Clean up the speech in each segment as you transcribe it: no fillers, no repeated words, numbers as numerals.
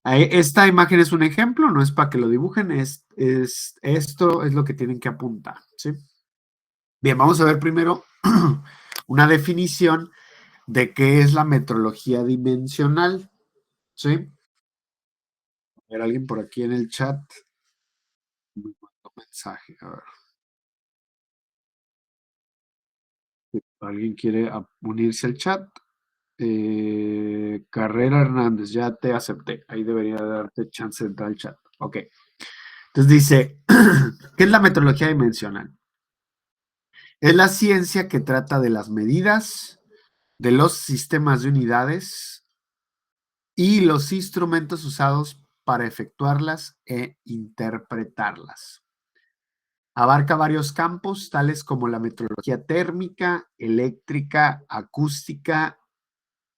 Esta imagen es un ejemplo, no es para que lo dibujen, esto es lo que tienen que apuntar, ¿sí? Bien, vamos a ver primero una definición de qué es la metrología dimensional, ¿sí? A ver, alguien por aquí en el chat me mandó mensaje, a ver. ¿Alguien quiere unirse al chat? Carrera Hernández, ya te acepté. Ahí debería darte chance de entrar al chat. Ok. Entonces dice, ¿qué es la metrología dimensional? Es la ciencia que trata de las medidas, de los sistemas de unidades y los instrumentos usados para efectuarlas e interpretarlas. Abarca varios campos, tales como la metrología térmica, eléctrica, acústica,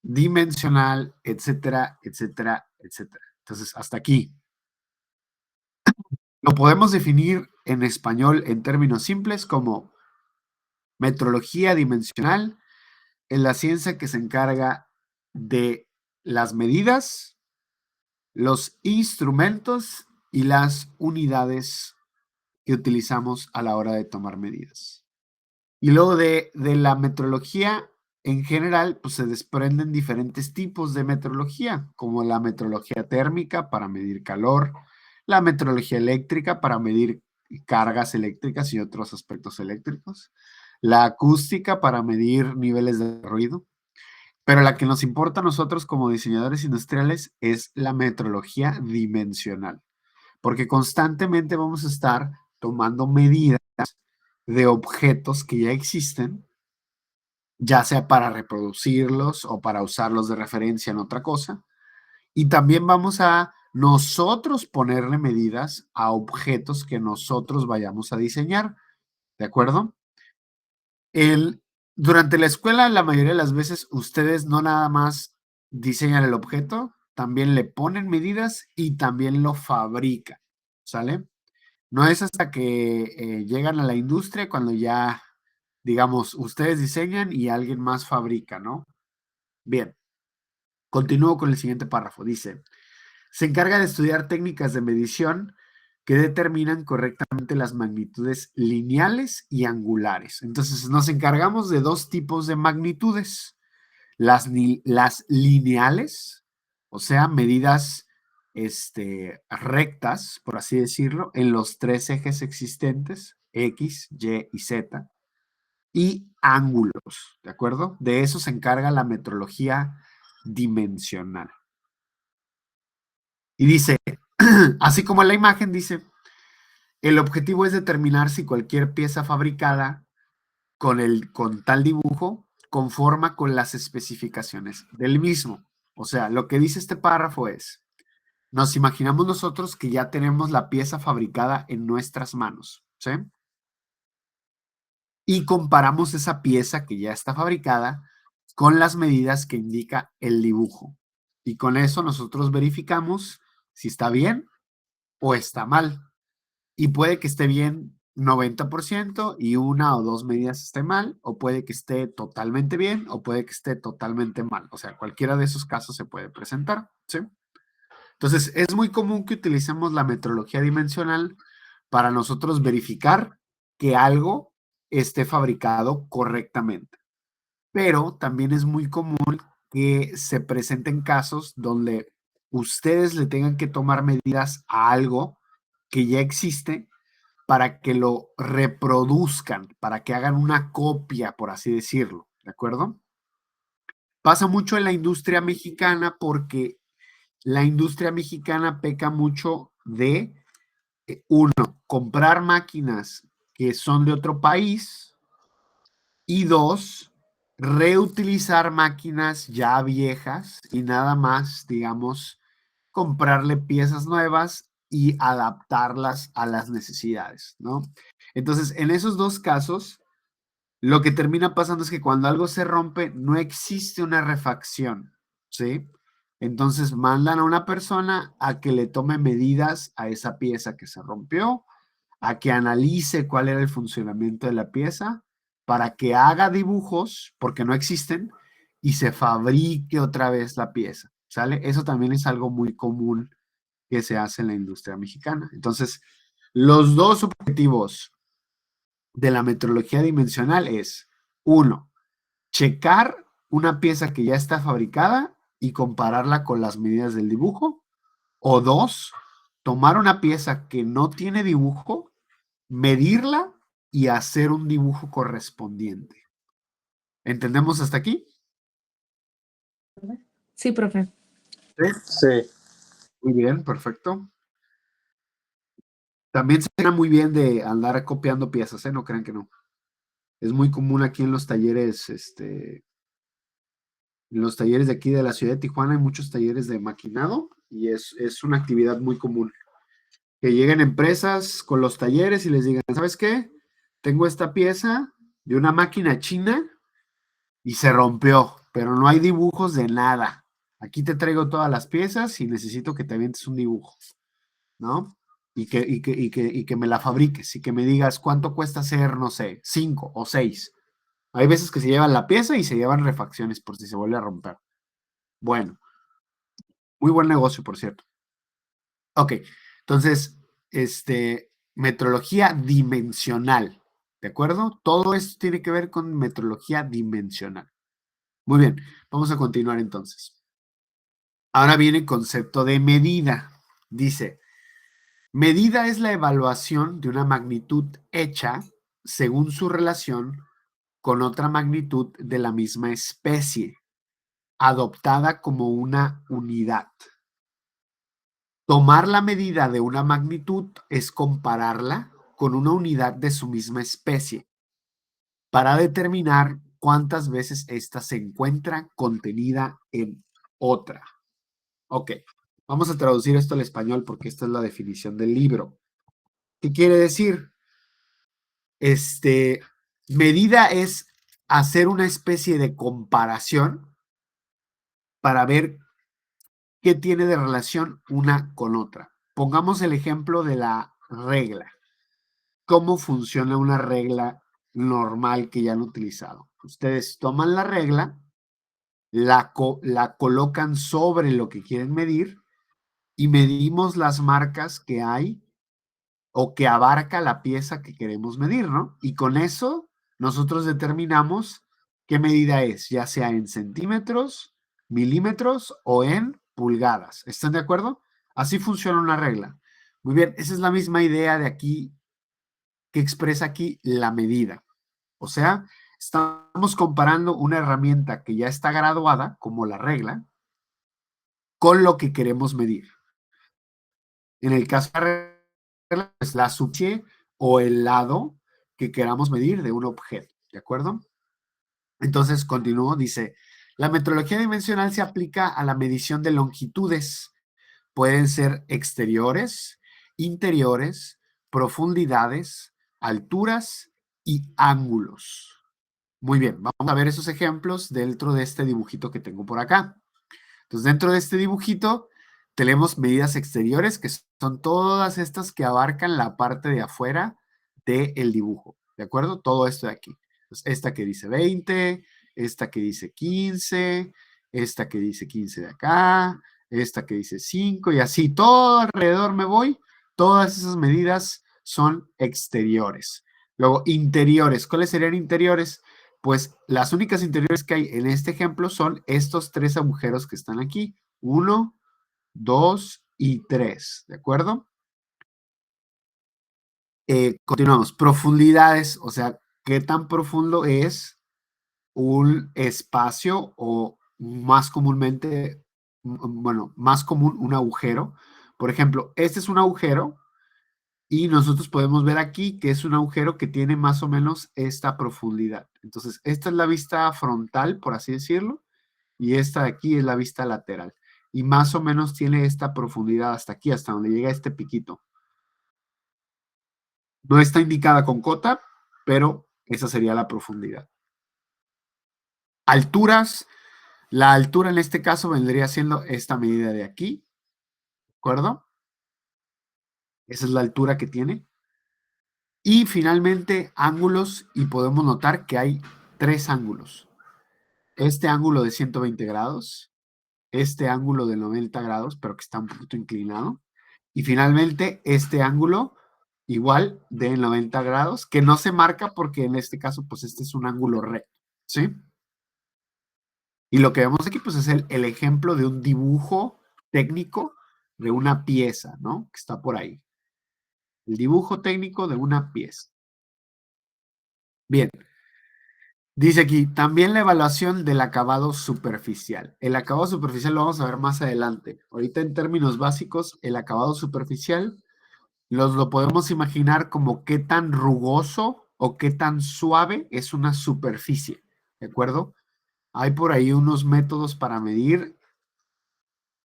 dimensional, etcétera, etcétera, etcétera. Entonces, hasta aquí. Lo podemos definir en español en términos simples como metrología dimensional es la ciencia que se encarga de las medidas, los instrumentos y las unidades que utilizamos a la hora de tomar medidas. Y luego de la metrología en general, pues se desprenden diferentes tipos de metrología, como la metrología térmica para medir calor, la metrología eléctrica para medir cargas eléctricas y otros aspectos eléctricos, la acústica para medir niveles de ruido, pero la que nos importa a nosotros como diseñadores industriales es la metrología dimensional, porque constantemente vamos a estar tomando medidas de objetos que ya existen, ya sea para reproducirlos o para usarlos de referencia en otra cosa. Y también vamos a nosotros ponerle medidas a objetos que nosotros vayamos a diseñar, ¿de acuerdo? El, durante la escuela, la mayoría de las veces, ustedes no nada más diseñan el objeto, también le ponen medidas y también lo fabrican, ¿sale? No es hasta que llegan a la industria cuando ya, digamos, ustedes diseñan y alguien más fabrica, ¿no? Bien, continúo con el siguiente párrafo. Dice, se encarga de estudiar técnicas de medición que determinan correctamente las magnitudes lineales y angulares. Entonces, nos encargamos de dos tipos de magnitudes. Las lineales, o sea, medidas rectas, por así decirlo, en los tres ejes existentes, X, Y y Z, y ángulos, ¿de acuerdo? De eso se encarga la metrología dimensional. Y dice, así como en la imagen dice, el objetivo es determinar si cualquier pieza fabricada con tal dibujo conforma con las especificaciones del mismo. O sea, lo que dice este párrafo es, nos imaginamos nosotros que ya tenemos la pieza fabricada en nuestras manos, ¿sí? Y comparamos esa pieza que ya está fabricada con las medidas que indica el dibujo. Y con eso nosotros verificamos si está bien o está mal. Y puede que esté bien 90% y una o dos medidas esté mal, o puede que esté totalmente bien, o puede que esté totalmente mal. O sea, cualquiera de esos casos se puede presentar, ¿sí? Entonces, es muy común que utilicemos la metrología dimensional para nosotros verificar que algo esté fabricado correctamente. Pero también es muy común que se presenten casos donde ustedes le tengan que tomar medidas a algo que ya existe para que lo reproduzcan, para que hagan una copia, por así decirlo, ¿de acuerdo? Pasa mucho en la industria mexicana porque la industria mexicana peca mucho de, uno, comprar máquinas que son de otro país y dos, reutilizar máquinas ya viejas y nada más, digamos, comprarle piezas nuevas y adaptarlas a las necesidades, ¿no? Entonces, en esos dos casos, lo que termina pasando es que cuando algo se rompe, no existe una refacción, ¿sí? Entonces mandan a una persona a que le tome medidas a esa pieza que se rompió, a que analice cuál era el funcionamiento de la pieza, para que haga dibujos, porque no existen, y se fabrique otra vez la pieza. ¿sale? Eso también es algo muy común que se hace en la industria mexicana. Entonces, los dos objetivos de la metrología dimensional es, uno, checar una pieza que ya está fabricada y compararla con las medidas del dibujo, o dos, tomar una pieza que no tiene dibujo, medirla y hacer un dibujo correspondiente. ¿Entendemos hasta aquí? Sí, profe. Sí. Muy bien, perfecto. También se gana muy bien de andar copiando piezas, ¿eh? No crean que no. Es muy común aquí en los talleres, en los talleres de aquí de la ciudad de Tijuana hay muchos talleres de maquinado y es una actividad muy común. Que lleguen empresas con los talleres y les digan, ¿sabes qué? Tengo esta pieza de una máquina china y se rompió, pero no hay dibujos de nada. Aquí te traigo todas las piezas y necesito que te avientes un dibujo, ¿no? Y que me la fabriques y que me digas cuánto cuesta hacer, no sé, 5 o 6. Hay veces que se llevan la pieza y se llevan refacciones por si se vuelve a romper. Bueno, muy buen negocio, por cierto. Ok, entonces, metrología dimensional, ¿de acuerdo? Todo esto tiene que ver con metrología dimensional. Muy bien, vamos a continuar entonces. Ahora viene el concepto de medida. Dice, medida es la evaluación de una magnitud hecha según su relación con otra magnitud de la misma especie, adoptada como una unidad. Tomar la medida de una magnitud es compararla con una unidad de su misma especie para determinar cuántas veces ésta se encuentra contenida en otra. Ok, vamos a traducir esto al español porque esta es la definición del libro. ¿Qué quiere decir? Medida es hacer una especie de comparación para ver qué tiene de relación una con otra. Pongamos el ejemplo de la regla. ¿Cómo funciona una regla normal que ya han utilizado? Ustedes toman la regla, la colocan sobre lo que quieren medir y medimos las marcas que hay o que abarca la pieza que queremos medir, ¿no? Y con eso nosotros determinamos qué medida es, ya sea en centímetros, milímetros o en pulgadas. ¿Están de acuerdo? Así funciona una regla. Muy bien, esa es la misma idea de aquí que expresa aquí la medida. O sea, estamos comparando una herramienta que ya está graduada, como la regla, con lo que queremos medir. En el caso de la regla, es la superficie o el lado que queramos medir de un objeto, ¿de acuerdo? Entonces, continúo, dice, la metrología dimensional se aplica a la medición de longitudes. Pueden ser exteriores, interiores, profundidades, alturas y ángulos. Muy bien, vamos a ver esos ejemplos dentro de este dibujito que tengo por acá. Entonces, dentro de este dibujito tenemos medidas exteriores, que son todas estas que abarcan la parte de afuera del dibujo, ¿de acuerdo? Todo esto de aquí. Entonces, esta que dice 20, esta que dice 15, esta que dice 15 de acá, esta que dice 5 y así, todo alrededor me voy. Todas esas medidas son exteriores. Luego, interiores. ¿Cuáles serían interiores? Pues las únicas interiores que hay en este ejemplo son estos tres agujeros que están aquí. 1, 2 y 3, ¿de acuerdo? Continuamos. Profundidades, o sea, ¿qué tan profundo es un espacio o más comúnmente, bueno, más común un agujero? Por ejemplo, este es un agujero y nosotros podemos ver aquí que es un agujero que tiene más o menos esta profundidad. Entonces, esta es la vista frontal, por así decirlo, y esta de aquí es la vista lateral. Y más o menos tiene esta profundidad hasta aquí, hasta donde llega este piquito. No está indicada con cota, pero esa sería la profundidad. Alturas. La altura en este caso vendría siendo esta medida de aquí, ¿de acuerdo? Esa es la altura que tiene. Y finalmente ángulos, y podemos notar que hay tres ángulos. Este ángulo de 120 grados, este ángulo de 90 grados, pero que está un poquito inclinado. Y finalmente este ángulo igual de 90 grados, que no se marca porque en este caso, pues este es un ángulo recto, ¿sí? Y lo que vemos aquí, pues es el ejemplo de un dibujo técnico de una pieza, ¿no? Que está por ahí. El dibujo técnico de una pieza. Bien. Dice aquí, también la evaluación del acabado superficial. El acabado superficial lo vamos a ver más adelante. Ahorita en términos básicos, el acabado superficial lo podemos imaginar como qué tan rugoso o qué tan suave es una superficie, ¿de acuerdo? Hay por ahí unos métodos para medir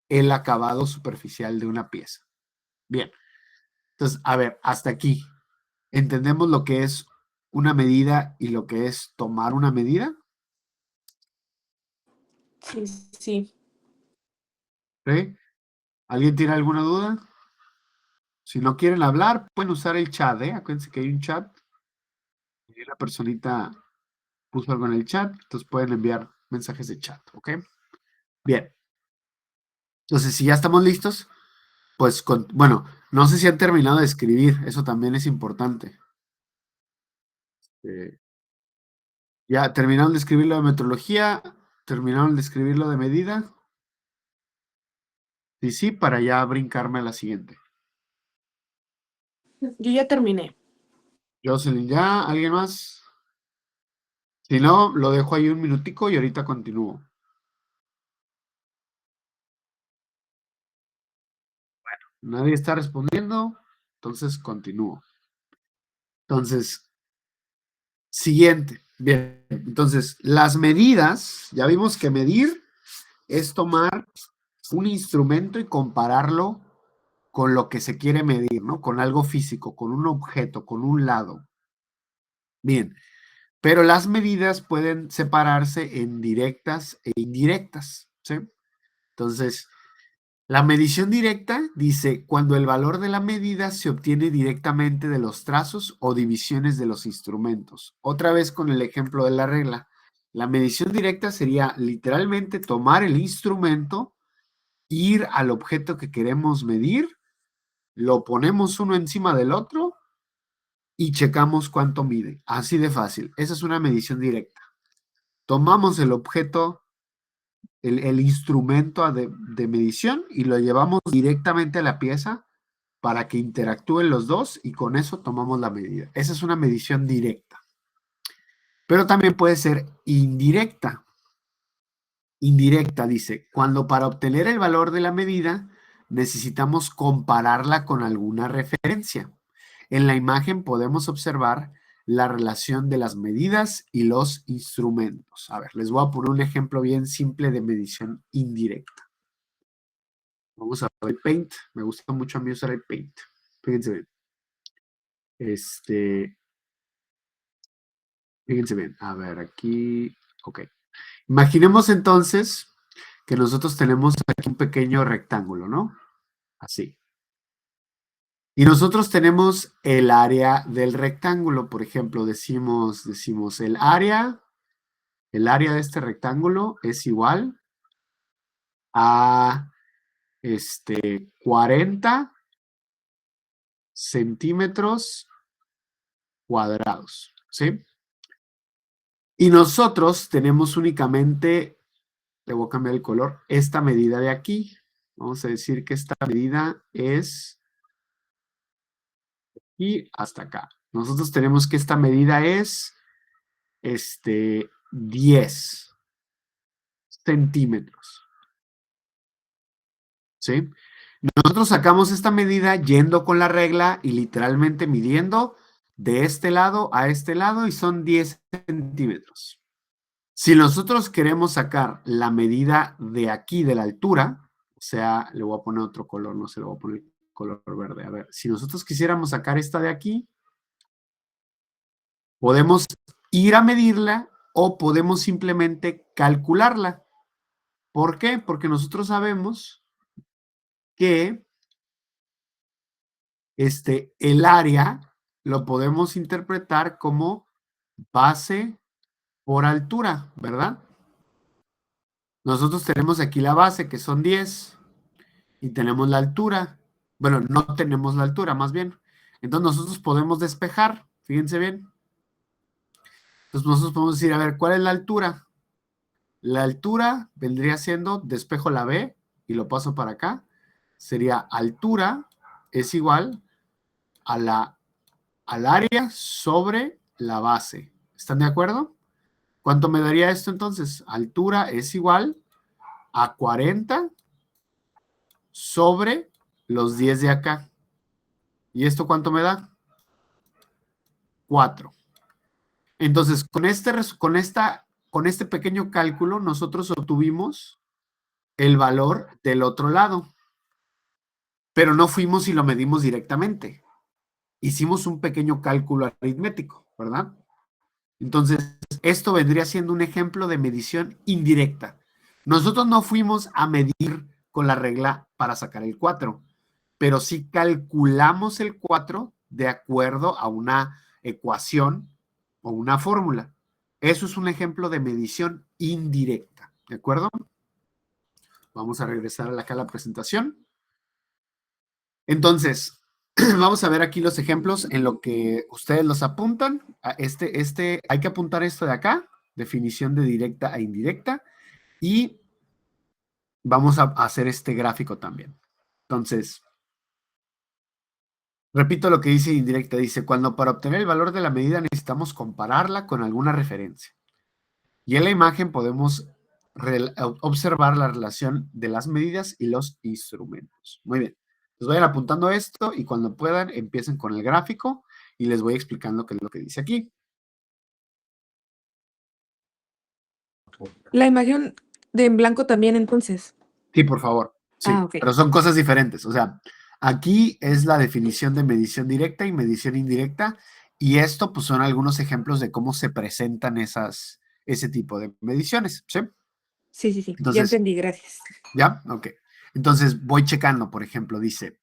el acabado superficial de una pieza. Bien, entonces, a ver, hasta aquí. ¿Entendemos lo que es una medida y lo que es tomar una medida? Sí, sí. ¿Sí? ¿Alguien tiene alguna duda? Si no quieren hablar, pueden usar el chat, ¿eh? Acuérdense que hay un chat. Y la personita puso algo en el chat, entonces pueden enviar mensajes de chat, ¿ok? Bien. Entonces, si ya estamos listos, pues, bueno, no sé si han terminado de escribir, eso también es importante. Ya terminaron de escribir lo de metrología, terminaron de escribir lo de medida. Y sí, para ya brincarme a la siguiente. Yo ya terminé. Jocelyn, ¿ya? ¿Alguien más? Si no, lo dejo ahí un minutico y ahorita continúo. Nadie está respondiendo, entonces continúo. Entonces, siguiente. Bien, entonces, las medidas, ya vimos que medir es tomar un instrumento y compararlo con lo que se quiere medir, ¿no? Con algo físico, con un objeto, con un lado. Bien, pero las medidas pueden separarse en directas e indirectas, ¿sí? Entonces, la medición directa dice cuando el valor de la medida se obtiene directamente de los trazos o divisiones de los instrumentos. Otra vez con el ejemplo de la regla. La medición directa sería literalmente tomar el instrumento, ir al objeto que queremos medir, lo ponemos uno encima del otro y checamos cuánto mide. Así de fácil. Esa es una medición directa. Tomamos el objeto, el instrumento de medición y lo llevamos directamente a la pieza para que interactúen los dos y con eso tomamos la medida. Esa es una medición directa. Pero también puede ser indirecta. Indirecta dice, cuando para obtener el valor de la medida necesitamos compararla con alguna referencia. En la imagen podemos observar la relación de las medidas y los instrumentos. A ver, les voy a poner un ejemplo bien simple de medición indirecta. Vamos a ver el Paint. Me gusta mucho a mí usar el Paint. Fíjense bien. Fíjense bien. A ver, aquí. Ok. Imaginemos entonces que nosotros tenemos aquí un pequeño rectángulo, ¿no? Así. Y nosotros tenemos el área del rectángulo. Por ejemplo, decimos el área de este rectángulo es igual a 40 centímetros cuadrados, ¿sí? Y nosotros tenemos únicamente, le voy a cambiar el color, esta medida de aquí. Vamos a decir que esta medida es y hasta acá. Nosotros tenemos que esta medida es 10 centímetros, ¿sí? Nosotros sacamos esta medida yendo con la regla y literalmente midiendo de este lado a este lado y son 10 centímetros. Si nosotros queremos sacar la medida de aquí, de la altura, o sea, le voy a poner otro color, no se le voy a poner color verde. A ver, si nosotros quisiéramos sacar esta de aquí, podemos ir a medirla o podemos simplemente calcularla. ¿Por qué? Porque nosotros sabemos que el área lo podemos interpretar como base por altura, ¿verdad? Nosotros tenemos aquí la base, que son 10, y tenemos la altura. Bueno, no tenemos la altura, más bien. Entonces nosotros podemos despejar, fíjense bien. Entonces nosotros podemos decir, a ver, ¿cuál es la altura? La altura vendría siendo, despejo la B y lo paso para acá. Sería altura es igual a al área sobre la base. ¿Están de acuerdo? ¿Cuánto me daría esto entonces? Altura es igual a 40 sobre los 10 de acá. ¿Y esto cuánto me da? 4. Entonces, con este pequeño cálculo, nosotros obtuvimos el valor del otro lado, pero no fuimos y lo medimos directamente. Hicimos un pequeño cálculo aritmético, ¿verdad? Entonces, esto vendría siendo un ejemplo de medición indirecta. Nosotros no fuimos a medir con la regla para sacar el 4, pero sí calculamos el 4 de acuerdo a una ecuación o una fórmula. Eso es un ejemplo de medición indirecta, ¿de acuerdo? Vamos a regresar acá a la presentación. Entonces, vamos a ver aquí los ejemplos en lo que ustedes los apuntan. Hay que apuntar esto de acá, definición de directa e indirecta, y vamos a hacer este gráfico también. Entonces, repito lo que dice indirecta. Dice, cuando para obtener el valor de la medida necesitamos compararla con alguna referencia. Y en la imagen podemos observar la relación de las medidas y los instrumentos. Muy bien. Les vayan apuntando esto y cuando puedan empiecen con el gráfico y les voy explicando qué es lo que dice aquí. La imagen de en blanco también, entonces. Sí, por favor. Sí, Ok. pero son cosas diferentes. O sea, aquí es la definición de medición directa y medición indirecta y esto pues son algunos ejemplos de cómo se presentan ese tipo de mediciones. ¿Sí? Sí, sí, sí. Ya Entonces, entendí, gracias. ¿ya? Ok. Entonces voy checando, por ejemplo, dice,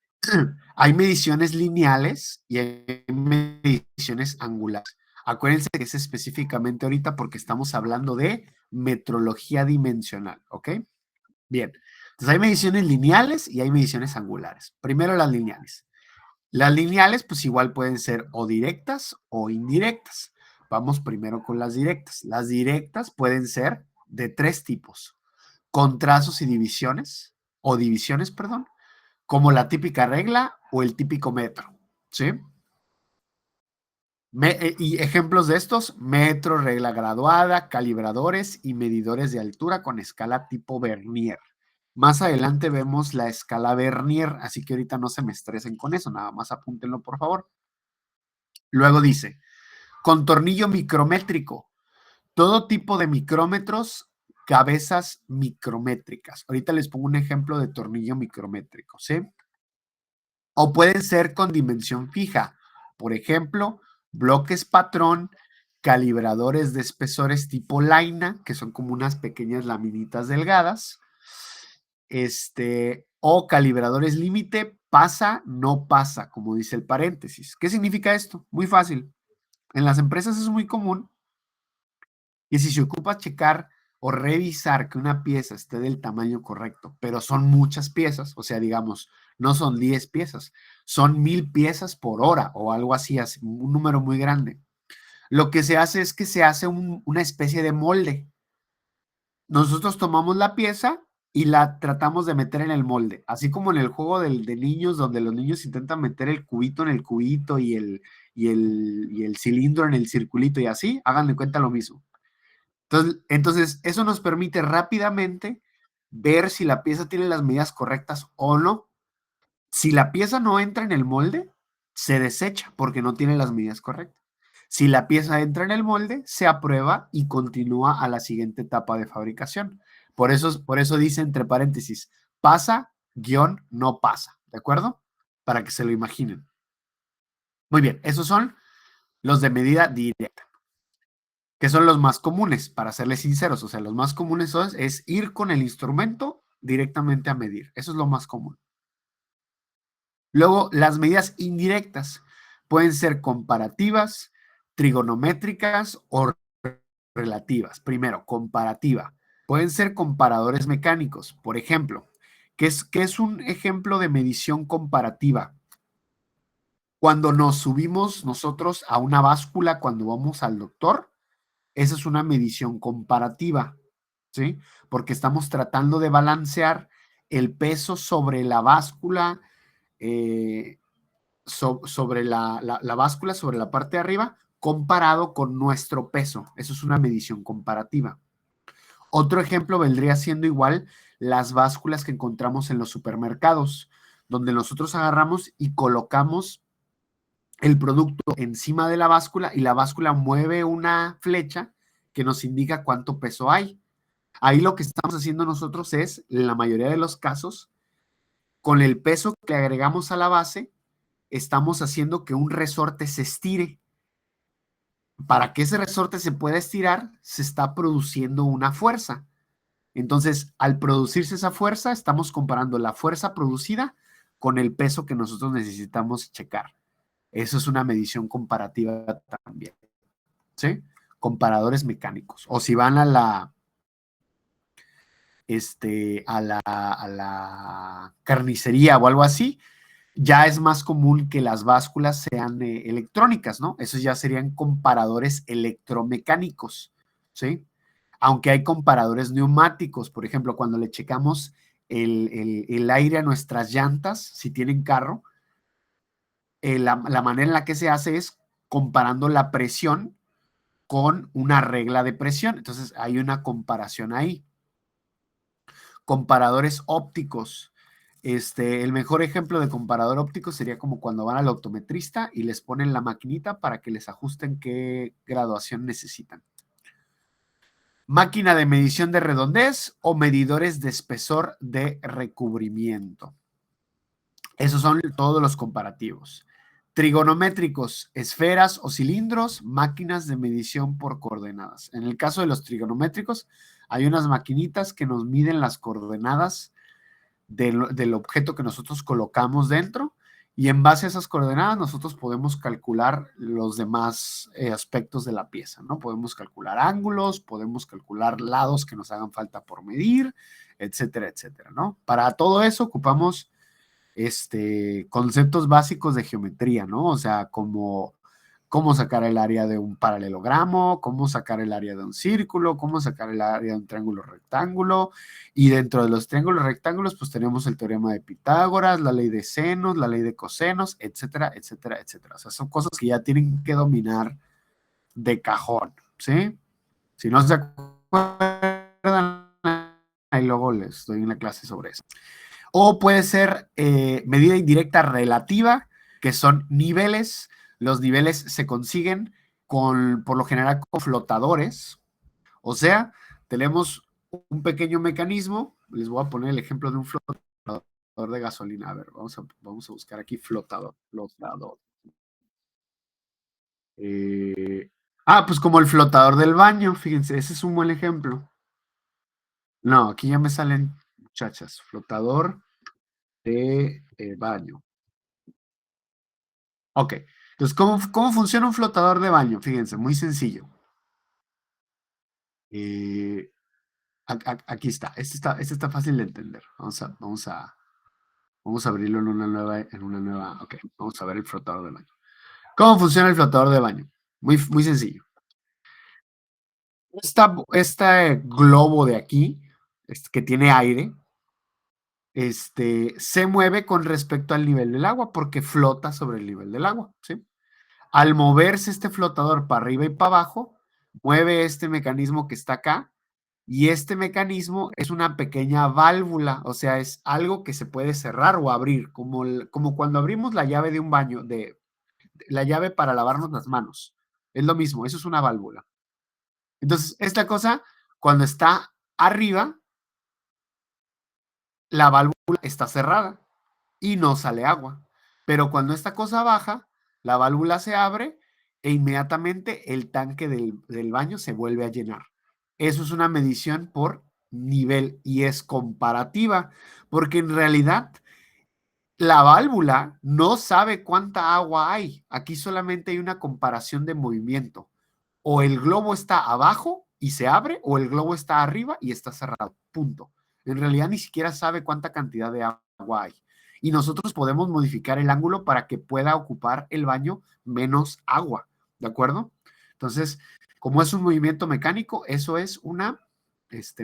hay mediciones lineales y hay mediciones angulares. Acuérdense que es específicamente ahorita porque estamos hablando de metrología dimensional, ¿ok? Bien. Entonces hay mediciones lineales y hay mediciones angulares. Primero las lineales. Las lineales pues igual pueden ser o directas o indirectas. Vamos primero con las directas. Las directas pueden ser de 3 tipos. Con trazos y divisiones, o divisiones, perdón, como la típica regla o el típico metro, ¿sí? Y ejemplos de estos, metro, regla graduada, calibradores y medidores de altura con escala tipo Vernier. Más adelante vemos la escala Vernier, así que ahorita no se me estresen con eso, nada más apúntenlo por favor. Luego dice, con tornillo micrométrico, todo tipo de micrómetros, cabezas micrométricas. Ahorita les pongo un ejemplo de tornillo micrométrico, ¿sí? O pueden ser con dimensión fija. Por ejemplo, bloques patrón, calibradores de espesores tipo Laina, que son como unas pequeñas laminitas delgadas. O calibradores límite, pasa, no pasa, como dice el paréntesis. ¿Qué significa esto? Muy fácil. En las empresas es muy común y si se ocupa checar o revisar que una pieza esté del tamaño correcto, pero son muchas piezas, o sea, digamos, no son 10 piezas, son 1000 piezas por hora o algo así, un número muy grande. Lo que se hace es que se hace una especie de molde. Nosotros tomamos la pieza y la tratamos de meter en el molde, así como en el juego de niños, donde los niños intentan meter el cubito en el cubito y el cilindro en el circulito y así, hagan de cuenta lo mismo. Entonces, eso nos permite rápidamente ver si la pieza tiene las medidas correctas o no. Si la pieza no entra en el molde, se desecha porque no tiene las medidas correctas. Si la pieza entra en el molde, se aprueba y continúa a la siguiente etapa de fabricación. Por eso dice entre paréntesis, pasa, guión, no pasa. ¿De acuerdo? Para que se lo imaginen. Muy bien, esos son los de medida directa, que son los más comunes, para serles sinceros. O sea, los más comunes es ir con el instrumento directamente a medir. Eso es lo más común. Luego, las medidas indirectas pueden ser comparativas, trigonométricas o relativas. Primero, comparativa. Pueden ser comparadores mecánicos. Por ejemplo, ¿qué es un ejemplo de medición comparativa? Cuando nos subimos nosotros a una báscula cuando vamos al doctor, esa es una medición comparativa, ¿sí? Porque estamos tratando de balancear el peso sobre la báscula, sobre la báscula, sobre la parte de arriba, comparado con nuestro peso. Eso es una medición comparativa. Otro ejemplo vendría siendo igual las básculas que encontramos en los supermercados, donde nosotros agarramos y colocamos el producto encima de la báscula y la báscula mueve una flecha que nos indica cuánto peso hay. Ahí lo que estamos haciendo nosotros es, en la mayoría de los casos, con el peso que agregamos a la base, estamos haciendo que un resorte se estire. Para que ese resorte se pueda estirar, se está produciendo una fuerza. Entonces, al producirse esa fuerza, estamos comparando la fuerza producida con el peso que nosotros necesitamos checar. Eso es una medición comparativa también, ¿sí? Comparadores mecánicos. O si van a la carnicería o algo así, ya es más común que las básculas sean electrónicas, ¿no? Esos ya serían comparadores electromecánicos, ¿sí? Aunque hay comparadores neumáticos, por ejemplo, cuando le checamos el aire a nuestras llantas, si tienen carro, la manera en la que se hace es comparando la presión con una regla de presión. Entonces, hay una comparación ahí. Comparadores ópticos. El mejor ejemplo de comparador óptico sería como cuando van al optometrista y les ponen la maquinita para que les ajusten qué graduación necesitan. Máquina de medición de redondez o medidores de espesor de recubrimiento. Esos son todos los comparativos. Trigonométricos, esferas o cilindros, máquinas de medición por coordenadas. En el caso de los trigonométricos, hay unas maquinitas que nos miden las coordenadas del objeto que nosotros colocamos dentro y en base a esas coordenadas nosotros podemos calcular los demás aspectos de la pieza, ¿no? Podemos calcular ángulos, podemos calcular lados que nos hagan falta por medir, etcétera, etcétera, ¿no? Para todo eso ocupamos conceptos básicos de geometría, ¿no? O sea, como cómo sacar el área de un paralelogramo, cómo sacar el área de un círculo, cómo sacar el área de un triángulo rectángulo. Y dentro de los triángulos rectángulos, pues tenemos el teorema de Pitágoras, la ley de senos, la ley de cosenos, etcétera, etcétera, etcétera. O sea, son cosas que ya tienen que dominar de cajón, ¿sí? Si no se acuerdan, ahí luego les doy una clase sobre eso. O puede ser medida indirecta relativa, que son niveles. Los niveles se consiguen por lo general con flotadores. O sea, tenemos un pequeño mecanismo. Les voy a poner el ejemplo de un flotador de gasolina. A ver, vamos a buscar aquí flotador. Pues como el flotador del baño, fíjense, ese es un buen ejemplo. No, aquí ya me salen, muchachas, flotador de baño. Ok, entonces, ¿cómo funciona un flotador de baño? Fíjense, muy sencillo. Aquí está. Este está fácil de entender. Vamos a abrirlo en una nueva. Ok, vamos a ver el flotador de baño. ¿Cómo funciona el flotador de baño? Muy, muy sencillo. Este globo de aquí, que tiene aire, se mueve con respecto al nivel del agua porque flota sobre el nivel del agua, ¿sí? Al moverse este flotador para arriba y para abajo, mueve este mecanismo que está acá, y este mecanismo es una pequeña válvula, o sea, es algo que se puede cerrar o abrir, como cuando abrimos la llave de un baño, la llave para lavarnos las manos. Es lo mismo, eso es una válvula. Entonces, esta cosa, cuando está arriba, la válvula está cerrada y no sale agua. Pero cuando esta cosa baja, la válvula se abre e inmediatamente el tanque del baño se vuelve a llenar. Eso es una medición por nivel y es comparativa, porque en realidad la válvula no sabe cuánta agua hay. Aquí solamente hay una comparación de movimiento. O el globo está abajo y se abre, o el globo está arriba y está cerrado. Punto. En realidad ni siquiera sabe cuánta cantidad de agua hay. Y nosotros podemos modificar el ángulo para que pueda ocupar el baño menos agua. ¿De acuerdo? Entonces, como es un movimiento mecánico, eso es una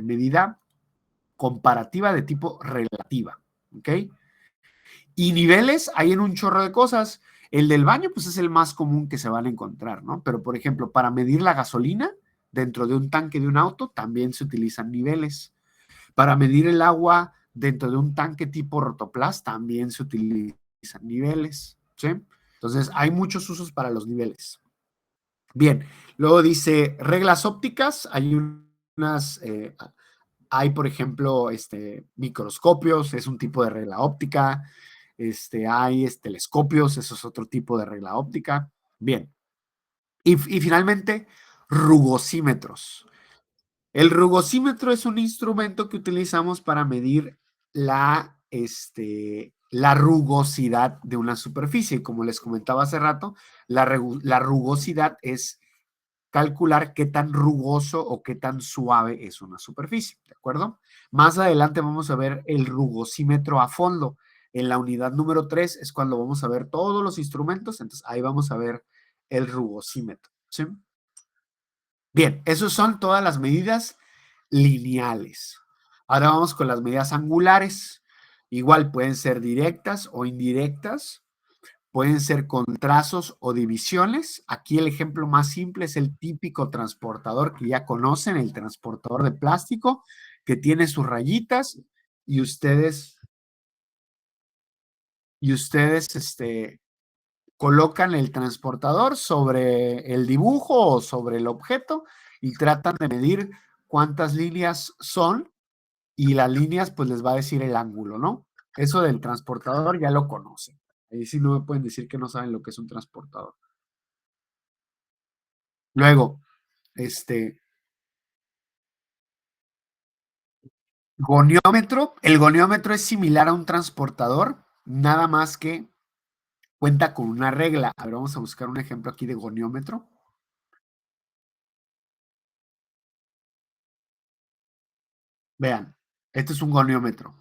medida comparativa de tipo relativa. ¿Ok? Y niveles hay en un chorro de cosas. El del baño, pues es el más común que se van a encontrar, ¿no? Pero, por ejemplo, para medir la gasolina dentro de un tanque de un auto, también se utilizan niveles. Para medir el agua dentro de un tanque tipo rotoplas, también se utilizan niveles, ¿sí? Entonces, hay muchos usos para los niveles. Bien, luego dice reglas ópticas. Hay unas, hay, por ejemplo, microscopios, es un tipo de regla óptica. Hay telescopios, eso es otro tipo de regla óptica. Bien. Y finalmente, rugosímetros. El rugosímetro es un instrumento que utilizamos para medir la rugosidad de una superficie. Como les comentaba hace rato, la rugosidad es calcular qué tan rugoso o qué tan suave es una superficie, ¿de acuerdo? Más adelante vamos a ver el rugosímetro a fondo. En la unidad número 3 es cuando vamos a ver todos los instrumentos, entonces ahí vamos a ver el rugosímetro, ¿sí? Bien, esas son todas las medidas lineales. Ahora vamos con las medidas angulares. Igual pueden ser directas o indirectas. Pueden ser con trazos o divisiones. Aquí el ejemplo más simple es el típico transportador que ya conocen, el transportador de plástico, que tiene sus rayitas y ustedes colocan el transportador sobre el dibujo o sobre el objeto y tratan de medir cuántas líneas son, y las líneas pues les va a decir el ángulo, ¿no? Eso del transportador ya lo conocen. Ahí sí no me pueden decir que no saben lo que es un transportador. Luego, este goniómetro. El goniómetro es similar a un transportador, nada más que cuenta con una regla. A ver, vamos a buscar un ejemplo aquí de goniómetro. Vean, este es un goniómetro.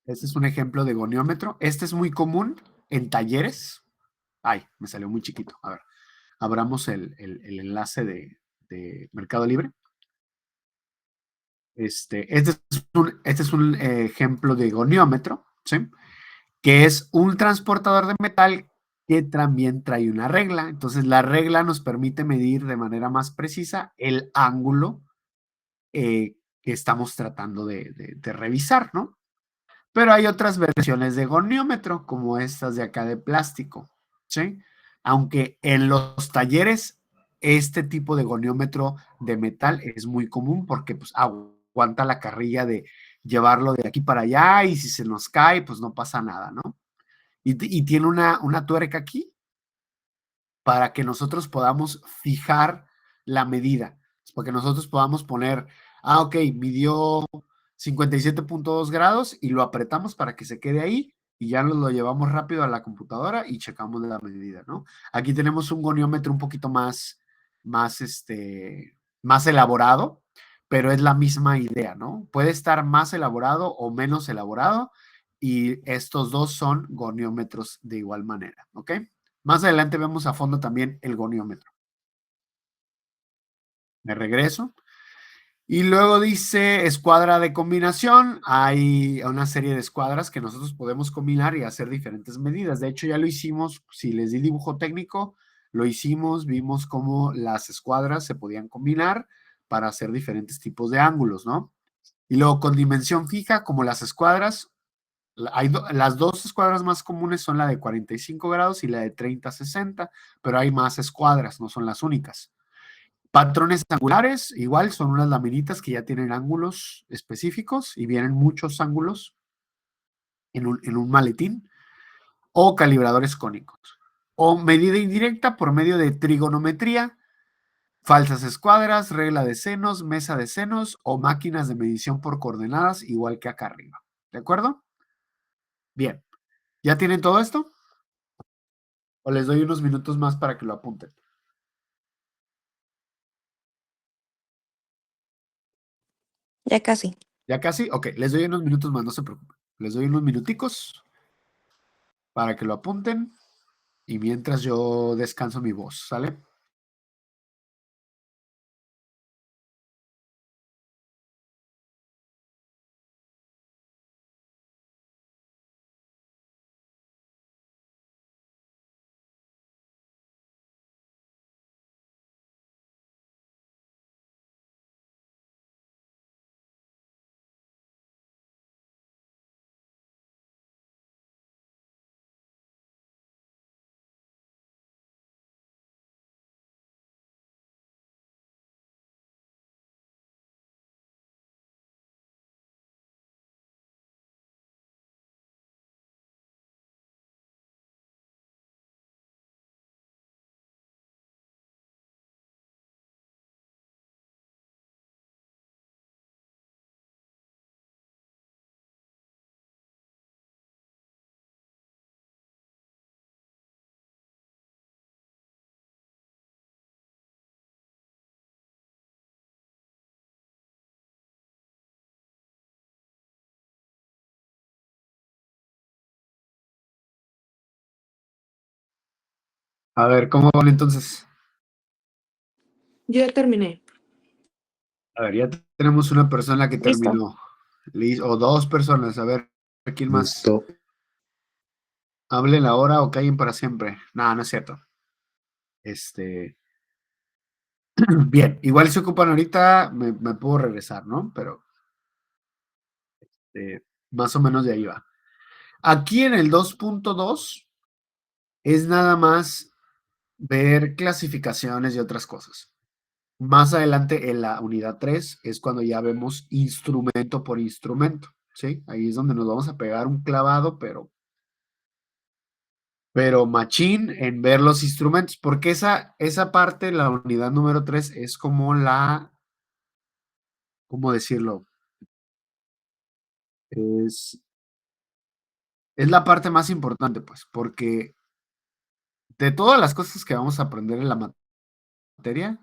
Este es un ejemplo de goniómetro. Este es muy común en talleres. Ay, me salió muy chiquito. A ver, abramos el enlace de Mercado Libre. Este es un ejemplo de goniómetro, ¿sí? Que es un transportador de metal que también trae una regla. Entonces, la regla nos permite medir de manera más precisa el ángulo que estamos tratando de revisar, ¿no? Pero hay otras versiones de goniómetro, como estas de acá de plástico, ¿sí? Aunque en los talleres este tipo de goniómetro de metal es muy común porque pues aguanta la carrilla de llevarlo de aquí para allá, y si se nos cae, pues no pasa nada, ¿no? Y tiene una tuerca aquí para que nosotros podamos fijar la medida, para que nosotros podamos poner, ok, midió 57.2 grados y lo apretamos para que se quede ahí, y ya nos lo llevamos rápido a la computadora y checamos la medida, ¿no? Aquí tenemos un goniómetro un poquito más elaborado, pero es la misma idea, ¿no? Puede estar más elaborado o menos elaborado, y estos dos son goniómetros de igual manera, ¿ok? Más adelante vemos a fondo también el goniómetro. Me regreso. Y luego dice escuadra de combinación. Hay una serie de escuadras que nosotros podemos combinar y hacer diferentes medidas. De hecho, ya lo hicimos. Si les di dibujo técnico, lo hicimos. Vimos cómo las escuadras se podían combinar para hacer diferentes tipos de ángulos, ¿no? Y luego con dimensión fija, como las escuadras, las dos escuadras más comunes son la de 45 grados y la de 30-60, pero hay más escuadras, no son las únicas. Patrones angulares, igual son unas laminitas que ya tienen ángulos específicos y vienen muchos ángulos en un maletín. O calibradores cónicos. O medida indirecta por medio de trigonometría, falsas escuadras, regla de senos, mesa de senos o máquinas de medición por coordenadas, igual que acá arriba. ¿De acuerdo? Bien. ¿Ya tienen todo esto? ¿O les doy unos minutos más para que lo apunten? Ya casi. ¿Ya casi? Ok, les doy unos minutos más, no se preocupen. Les doy unos minuticos para que lo apunten y mientras yo descanso mi voz, ¿sale? A ver, ¿cómo van entonces? Yo ya terminé. A ver, ya tenemos una persona que Listo. terminó. O dos personas. A ver, ¿quién más? Listo. Hablen ahora o callen para siempre. No, no es cierto. Este. Bien, igual si ocupan ahorita, me puedo regresar, ¿no? Pero más o menos de ahí va. Aquí en el 2.2 es nada más ver clasificaciones y otras cosas. Más adelante en la unidad 3 es cuando ya vemos instrumento por instrumento, ¿sí? Ahí es donde nos vamos a pegar un clavado, pero machín en ver los instrumentos, porque esa parte, la unidad número 3 es como ¿cómo decirlo? Es, es la parte más importante, pues, porque de todas las cosas que vamos a aprender en la materia,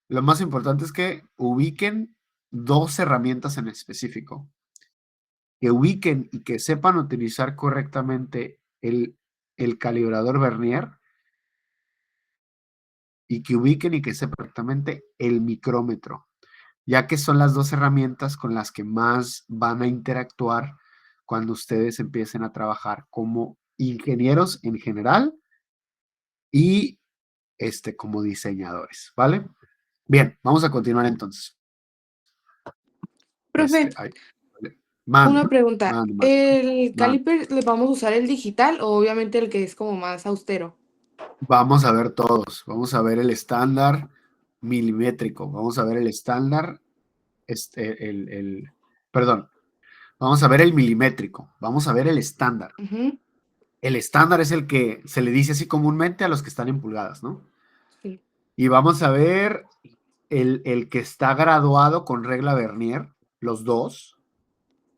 lo más importante es que ubiquen dos herramientas en específico, que ubiquen y que sepan utilizar correctamente el calibrador Vernier y que ubiquen y que sepan correctamente el micrómetro, ya que son las dos herramientas con las que más van a interactuar cuando ustedes empiecen a trabajar como ingenieros en general y como diseñadores, ¿vale? Bien, vamos a continuar entonces. Profe, Ay, vale. Mande, una pregunta. mande, mande, ¿El mande. caliper le vamos a usar el digital o obviamente el que es como más austero? Vamos a ver todos. Vamos a ver el estándar milimétrico. Vamos a ver el estándar, perdón, vamos a ver el milimétrico. Vamos a ver el estándar. Ujú, El estándar es el que se le dice así comúnmente a los que están en pulgadas, ¿no? sí. Y vamos a ver el que está graduado con regla Vernier, los dos.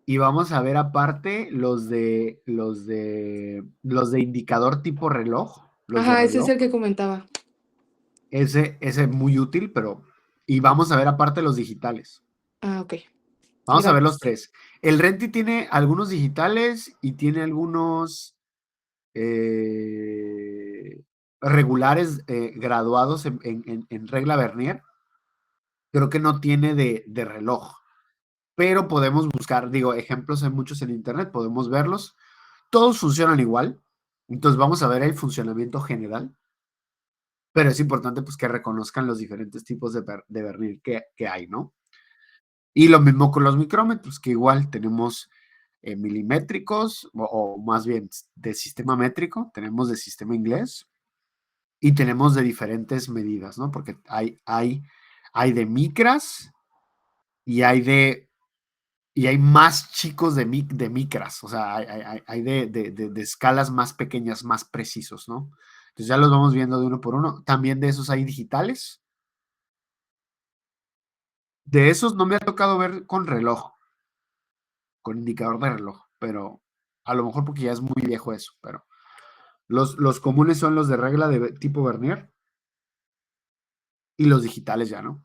Y vamos a ver aparte los de indicador tipo reloj, los de Ajá, ese es reloj. el que comentaba. Ese es muy útil, y vamos a ver aparte los digitales. Ah, ok. Vamos a ver los Gracias. tres. El Renti tiene algunos digitales y tiene algunos regulares graduados en regla Vernier. Creo que no tiene de reloj, pero podemos buscar, digo, ejemplos hay muchos en internet, podemos verlos. Todos funcionan igual, entonces vamos a ver el funcionamiento general, pero es importante pues que reconozcan los diferentes tipos de Vernier que hay, ¿no? Y lo mismo con los micrómetros, que igual tenemos milimétricos o más bien de sistema métrico, tenemos de sistema inglés y tenemos de diferentes medidas, ¿no? Porque hay de micras y hay más chicos de micras, o sea, hay de escalas más pequeñas, más precisos, ¿no? Entonces ya los vamos viendo de uno por uno. También de esos hay digitales. De esos no me ha tocado ver con reloj, con indicador de reloj, pero a lo mejor porque ya es muy viejo eso, pero los comunes son los de regla de tipo Vernier y los digitales ya, ¿no?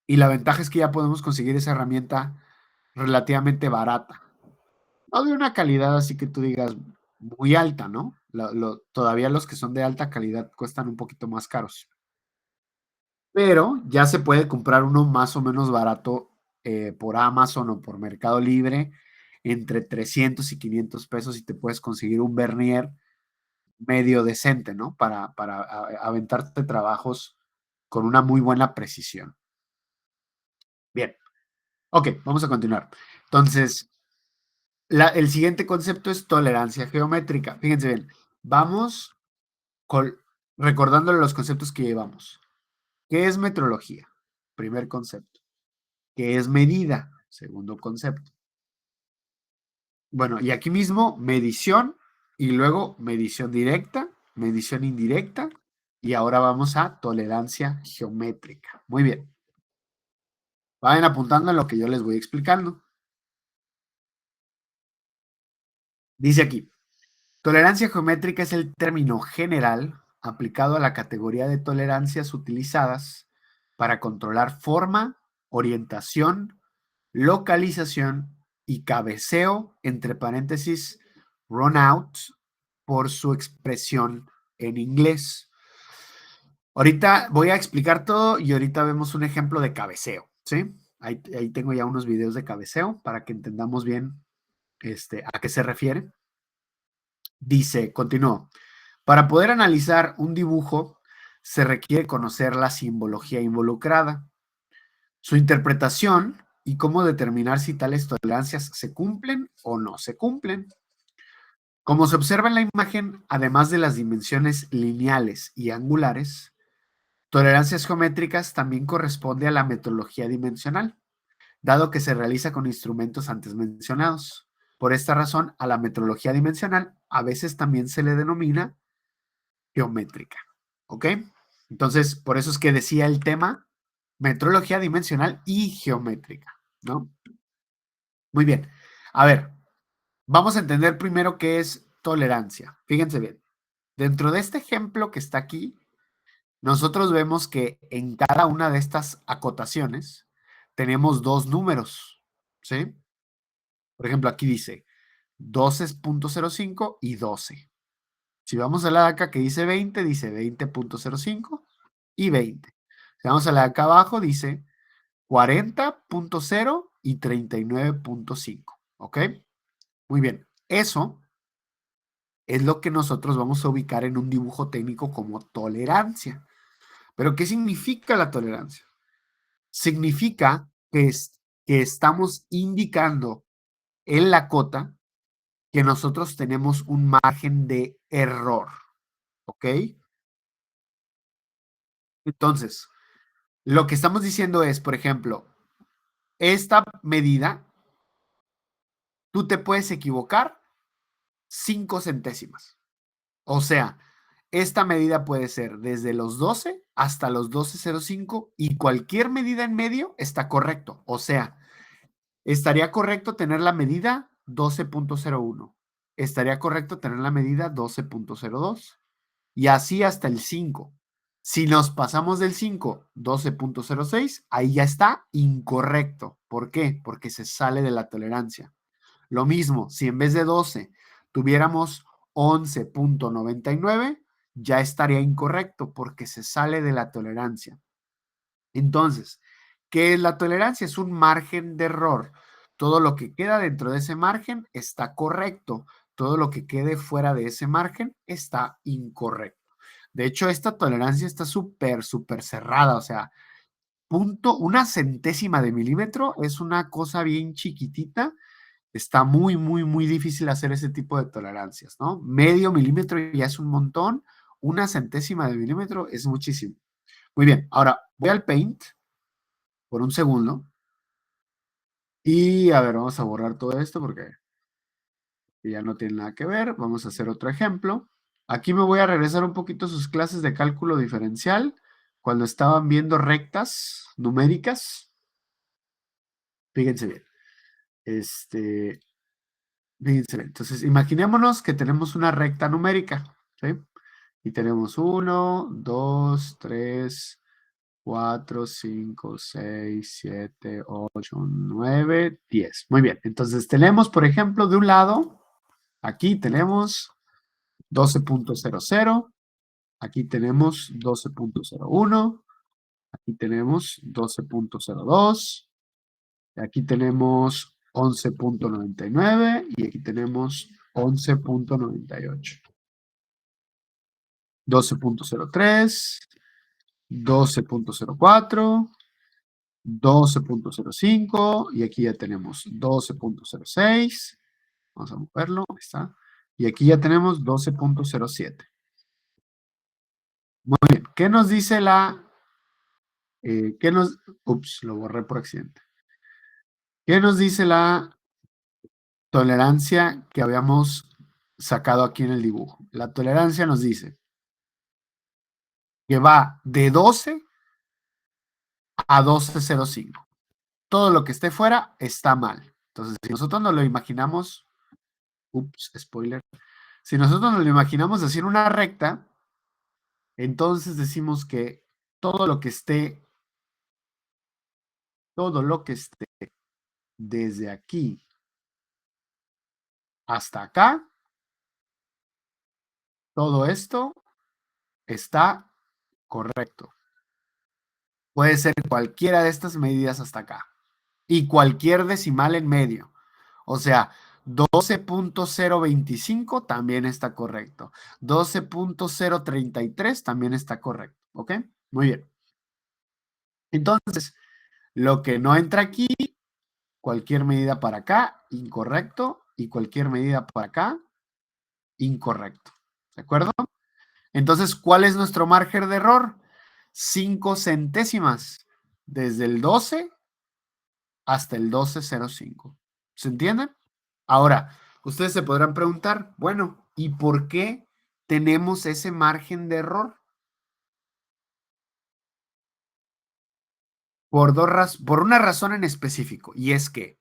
Y la ventaja es que ya podemos conseguir esa herramienta relativamente barata. No de una calidad así que tú digas muy alta, ¿no? Todavía los que son de alta calidad cuestan un poquito más caros. Pero ya se puede comprar uno más o menos barato por Amazon o por Mercado Libre entre 300 y 500 pesos y te puedes conseguir un vernier medio decente, ¿no? Para aventarte trabajos con una muy buena precisión. Bien, ok, vamos a continuar. Entonces, el siguiente concepto es tolerancia geométrica. Fíjense bien, vamos recordándole los conceptos que llevamos. ¿Qué es metrología? Primer concepto. ¿Qué es medida? Segundo concepto. Bueno, y aquí mismo medición y luego medición directa, medición indirecta y ahora vamos a tolerancia geométrica. Muy bien. Vayan apuntando en lo que yo les voy explicando. Dice aquí, tolerancia geométrica es el término general aplicado a la categoría de tolerancias utilizadas para controlar forma, orientación, localización y cabeceo, entre paréntesis, run out, por su expresión en inglés. Ahorita voy a explicar todo y ahorita vemos un ejemplo de cabeceo, ¿sí? Ahí tengo ya unos videos de cabeceo para que entendamos bien a qué se refiere. Dice, continúo, para poder analizar un dibujo se requiere conocer la simbología involucrada, su interpretación y cómo determinar si tales tolerancias se cumplen o no se cumplen. Como se observa en la imagen, además de las dimensiones lineales y angulares, tolerancias geométricas también corresponde a la metrología dimensional, dado que se realiza con instrumentos antes mencionados. Por esta razón, a la metrología dimensional a veces también se le denomina geométrica. ¿Ok? Entonces, por eso es que decía el tema metrología dimensional y geométrica, ¿no? Muy bien. A ver, vamos a entender primero qué es tolerancia. Fíjense bien. Dentro de este ejemplo que está aquí, nosotros vemos que en cada una de estas acotaciones tenemos dos números, ¿sí? Por ejemplo, aquí dice 12.05 y 12. Si vamos a la de acá que dice 20, dice 20.05 y 20. Si vamos a la de acá abajo, dice 40.0 y 39.5. ¿Ok? Muy bien. Eso es lo que nosotros vamos a ubicar en un dibujo técnico como tolerancia. Pero ¿qué significa la tolerancia? Significa que estamos indicando en la cota que nosotros tenemos un margen de error. ¿Ok? Entonces, lo que estamos diciendo es, por ejemplo, esta medida, tú te puedes equivocar 5 centésimas. O sea, esta medida puede ser desde los 12 hasta los 12.05 y cualquier medida en medio está correcto. O sea, estaría correcto tener la medida 12.01. Estaría correcto tener la medida 12.02 y así hasta el 5. Si nos pasamos del 5, 12.06, ahí ya está incorrecto. ¿Por qué? Porque se sale de la tolerancia. Lo mismo, si en vez de 12 tuviéramos 11.99, ya estaría incorrecto porque se sale de la tolerancia. Entonces, ¿qué es la tolerancia? Es un margen de error. Todo lo que queda dentro de ese margen está correcto. Todo lo que quede fuera de ese margen está incorrecto. De hecho, esta tolerancia está súper, súper cerrada. O sea, una centésima de milímetro es una cosa bien chiquitita. Está muy, muy, muy difícil hacer ese tipo de tolerancias, ¿no? Medio milímetro ya es un montón. Una centésima de milímetro es muchísimo. Muy bien, ahora voy al Paint por un segundo. Y a ver, vamos a borrar todo esto porque ya no tiene nada que ver. Vamos a hacer otro ejemplo. Aquí me voy a regresar un poquito a sus clases de cálculo diferencial cuando estaban viendo rectas numéricas. Fíjense bien. Fíjense bien. Entonces, imaginémonos que tenemos una recta numérica, ¿sí? Y tenemos 1, 2, 3, 4, 5, 6, 7, 8, 9, 10. Muy bien. Entonces tenemos, por ejemplo, de un lado, aquí tenemos 12.00, aquí tenemos 12.01, aquí tenemos 12.02, aquí tenemos 11.99 y aquí tenemos 11.98. 12.03, 12.04, 12.05 y aquí ya tenemos 12.06. Vamos a moverlo, ahí está. Y aquí ya tenemos 12.07. Muy bien, ¿qué nos dice ups, lo borré por accidente. ¿Qué nos dice la tolerancia que habíamos sacado aquí en el dibujo? La tolerancia nos dice que va de 12 a 12.05. Todo lo que esté fuera está mal. Entonces, si nosotros nos lo imaginamos, ups, spoiler, si nosotros nos lo imaginamos así en una recta, entonces decimos que todo lo que esté, todo lo que esté desde aquí hasta acá, todo esto está correcto. Puede ser cualquiera de estas medidas hasta acá y cualquier decimal en medio. O sea, 12.025 también está correcto. 12.033 también está correcto. ¿Ok? Muy bien. Entonces, lo que no entra aquí, cualquier medida para acá, incorrecto. Y cualquier medida para acá, incorrecto. ¿De acuerdo? Entonces, ¿cuál es nuestro margen de error? 5 centésimas. Desde el 12 hasta el 12.05. ¿Se entiende? Ahora, ustedes se podrán preguntar, bueno, ¿y por qué tenemos ese margen de error? Por una razón en específico, y es que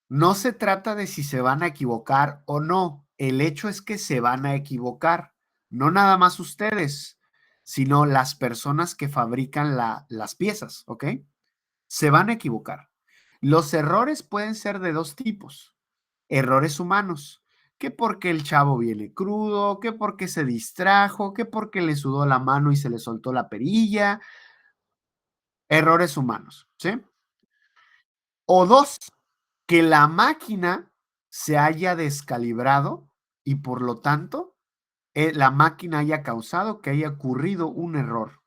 no se trata de si se van a equivocar o no. El hecho es que se van a equivocar. No nada más ustedes, sino las personas que fabrican las piezas, ¿ok? Se van a equivocar. Los errores pueden ser de dos tipos. Errores humanos, que porque el chavo viene crudo, que porque se distrajo, que porque le sudó la mano y se le soltó la perilla. Errores humanos, ¿sí? O dos, que la máquina se haya descalibrado y por lo tanto la máquina haya causado que haya ocurrido un error.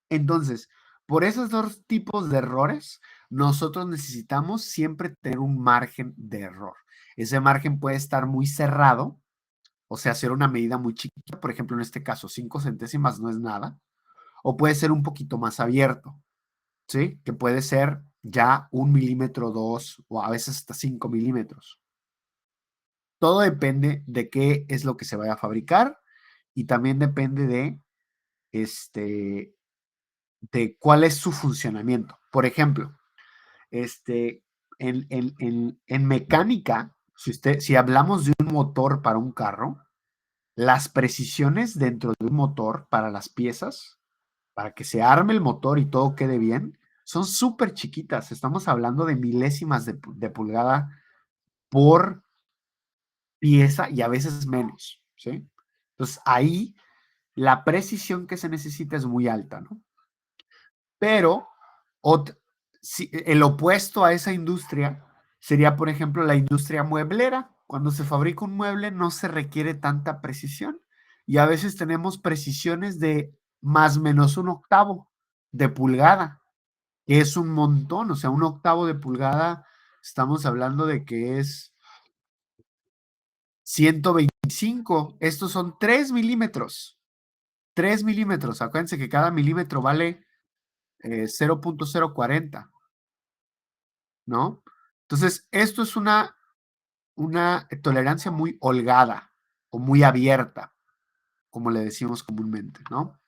Entonces, por esos dos tipos de errores, nosotros necesitamos siempre tener un margen de error. Ese margen puede estar muy cerrado, o sea, hacer una medida muy chiquita, por ejemplo, en este caso, 5 centésimas no es nada, o puede ser un poquito más abierto, ¿sí? Que puede ser ya 1 milímetro, 2 o a veces hasta 5 milímetros. Todo depende de qué es lo que se vaya a fabricar y también depende de cuál es su funcionamiento. Por ejemplo, en mecánica, si hablamos de un motor para un carro, las precisiones dentro de un motor para las piezas, para que se arme el motor y todo quede bien, son súper chiquitas. Estamos hablando de milésimas de pulgada por pieza y a veces menos, ¿sí? Entonces ahí la precisión que se necesita es muy alta, ¿no? Pero el opuesto a esa industria sería, por ejemplo, la industria mueblera. Cuando se fabrica un mueble no se requiere tanta precisión y a veces tenemos precisiones de más menos un octavo de pulgada, que es un montón. O sea, un octavo de pulgada, estamos hablando de que es 125. Estos son 3 milímetros. 3 milímetros. Acuérdense que cada milímetro vale 0.040. ¿No? Entonces, esto es una tolerancia muy holgada o muy abierta, como le decimos comúnmente, ¿no?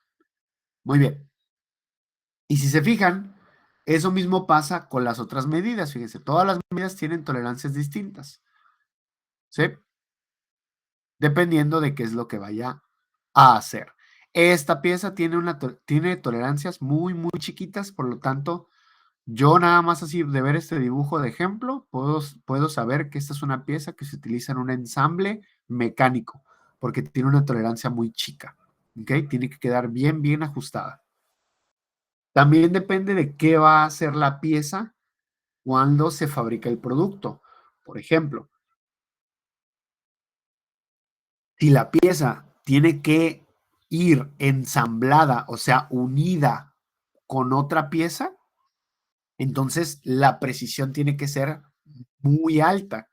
Muy bien. Y si se fijan, eso mismo pasa con las otras medidas. Fíjense, todas las medidas tienen tolerancias distintas, ¿sí? Dependiendo de qué es lo que vaya a hacer. esta pieza tiene tolerancias muy, muy chiquitas, por lo tanto, yo nada más así de ver este dibujo de ejemplo, puedo saber que esta es una pieza que se utiliza en un ensamble mecánico, porque tiene una tolerancia muy chica, ¿ok? Tiene que quedar bien, bien ajustada. También depende de qué va a ser la pieza cuando se fabrica el producto. Por ejemplo, si la pieza tiene que ir ensamblada, o sea, unida con otra pieza, entonces la precisión tiene que ser muy alta.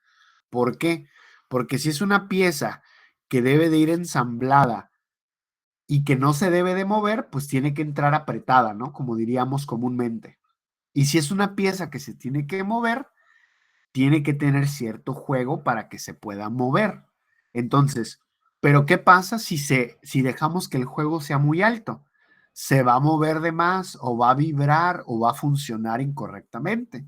¿Por qué? Porque si es una pieza que debe de ir ensamblada y que no se debe de mover, pues tiene que entrar apretada, ¿no? Como diríamos comúnmente. Y si es una pieza que se tiene que mover, tiene que tener cierto juego para que se pueda mover. Entonces, pero ¿qué pasa si dejamos que el juego sea muy alto? Se va a mover de más o va a vibrar o va a funcionar incorrectamente.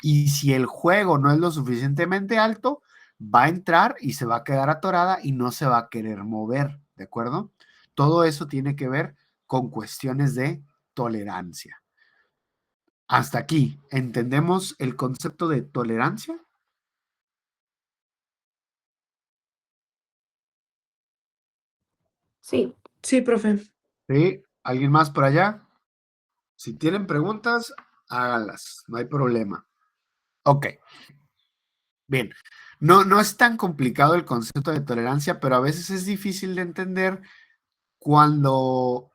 Y si el juego no es lo suficientemente alto, va a entrar y se va a quedar atorada y no se va a querer mover, ¿de acuerdo? Todo eso tiene que ver con cuestiones de tolerancia. Hasta aquí, ¿entendemos el concepto de tolerancia? Sí. Sí, profe. ¿Sí? ¿Alguien más por allá? Si tienen preguntas, háganlas, no hay problema. Ok, bien. No, no es tan complicado el concepto de tolerancia, pero a veces es difícil de entender cuando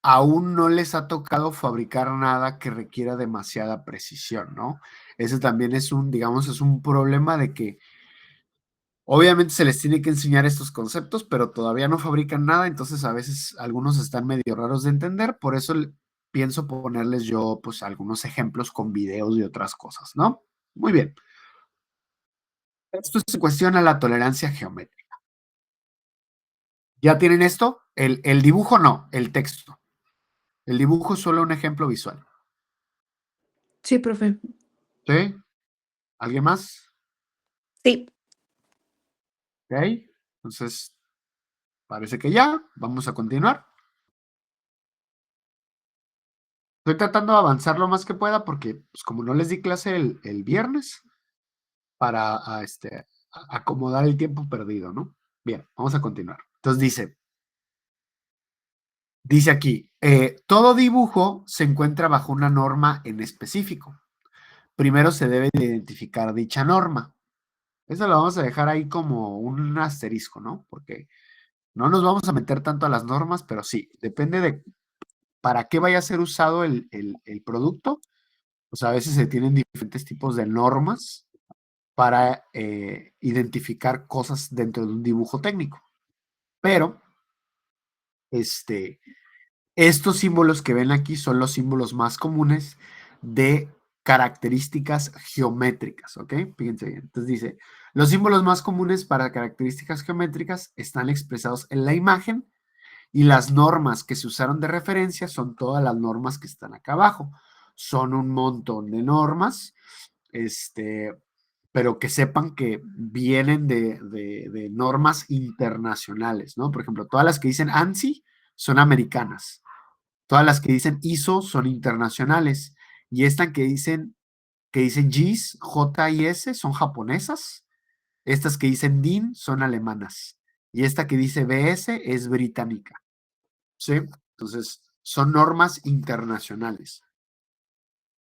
aún no les ha tocado fabricar nada que requiera demasiada precisión, ¿no? Ese también es digamos, es un problema de que obviamente se les tiene que enseñar estos conceptos, pero todavía no fabrican nada, entonces a veces algunos están medio raros de entender, por eso pienso ponerles yo pues algunos ejemplos con videos y otras cosas, ¿no? Muy bien. Esto se cuestiona la tolerancia geométrica. ¿Ya tienen esto? El dibujo no, el texto. El dibujo es solo un ejemplo visual. Sí, profe. ¿Sí? ¿Alguien más? Sí. ¿Ok? Entonces, parece que ya. Vamos a continuar. Estoy tratando de avanzar lo más que pueda porque, pues, como no les di clase el viernes, para acomodar el tiempo perdido, ¿no? Bien, vamos a continuar. Entonces dice aquí, todo dibujo se encuentra bajo una norma en específico. Primero se debe de identificar dicha norma. Eso lo vamos a dejar ahí como un asterisco, ¿no? Porque no nos vamos a meter tanto a las normas, pero sí, depende de para qué vaya a ser usado el producto. Pues a veces se tienen diferentes tipos de normas para identificar cosas dentro de un dibujo técnico. Pero estos símbolos que ven aquí son los símbolos más comunes de características geométricas, ¿ok? Fíjense bien. Entonces dice, los símbolos más comunes para características geométricas están expresados en la imagen y las normas que se usaron de referencia son todas las normas que están acá abajo. Son un montón de normas, pero que sepan que vienen de normas internacionales, ¿no? Por ejemplo, todas las que dicen ANSI son americanas, todas las que dicen ISO son internacionales, y estas que dicen JIS, J-I-S, son japonesas, estas que dicen DIN son alemanas, y esta que dice BS es británica, ¿sí? Entonces, son normas internacionales.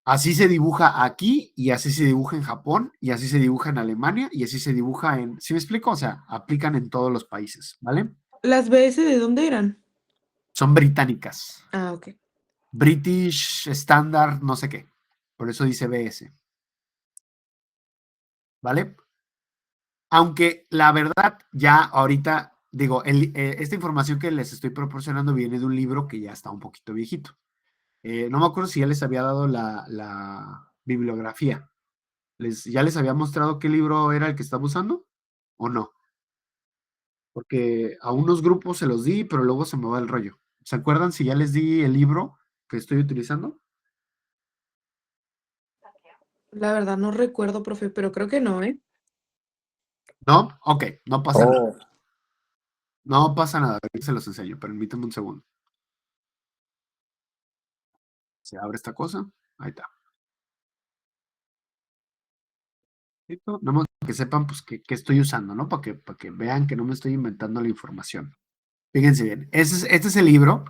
Así se dibuja aquí y así se dibuja en Japón y así se dibuja en Alemania y así se dibuja ¿sí me explico? O sea, aplican en todos los países, ¿vale? ¿Las BS de dónde eran? Son británicas. Ah, ok. British Standard, no sé qué. Por eso dice BS, ¿vale? Aunque la verdad, ya ahorita, digo, esta información que les estoy proporcionando viene de un libro que ya está un poquito viejito. No me acuerdo si ya les había dado la bibliografía. ¿Ya les había mostrado qué libro era el que estaba usando? ¿O no? Porque a unos grupos se los di, pero luego se me va el rollo. ¿Se acuerdan si ya les di el libro que estoy utilizando? La verdad no recuerdo, profe, pero creo que no, ¿eh? ¿No? Ok, no pasa nada. Oh, No pasa nada, se los enseño, permítame un segundo. Se abre esta cosa, ahí está. Listo. Nada más que sepan pues que estoy usando, ¿no? Para que vean que no me estoy inventando la información. Fíjense bien, este es el libro.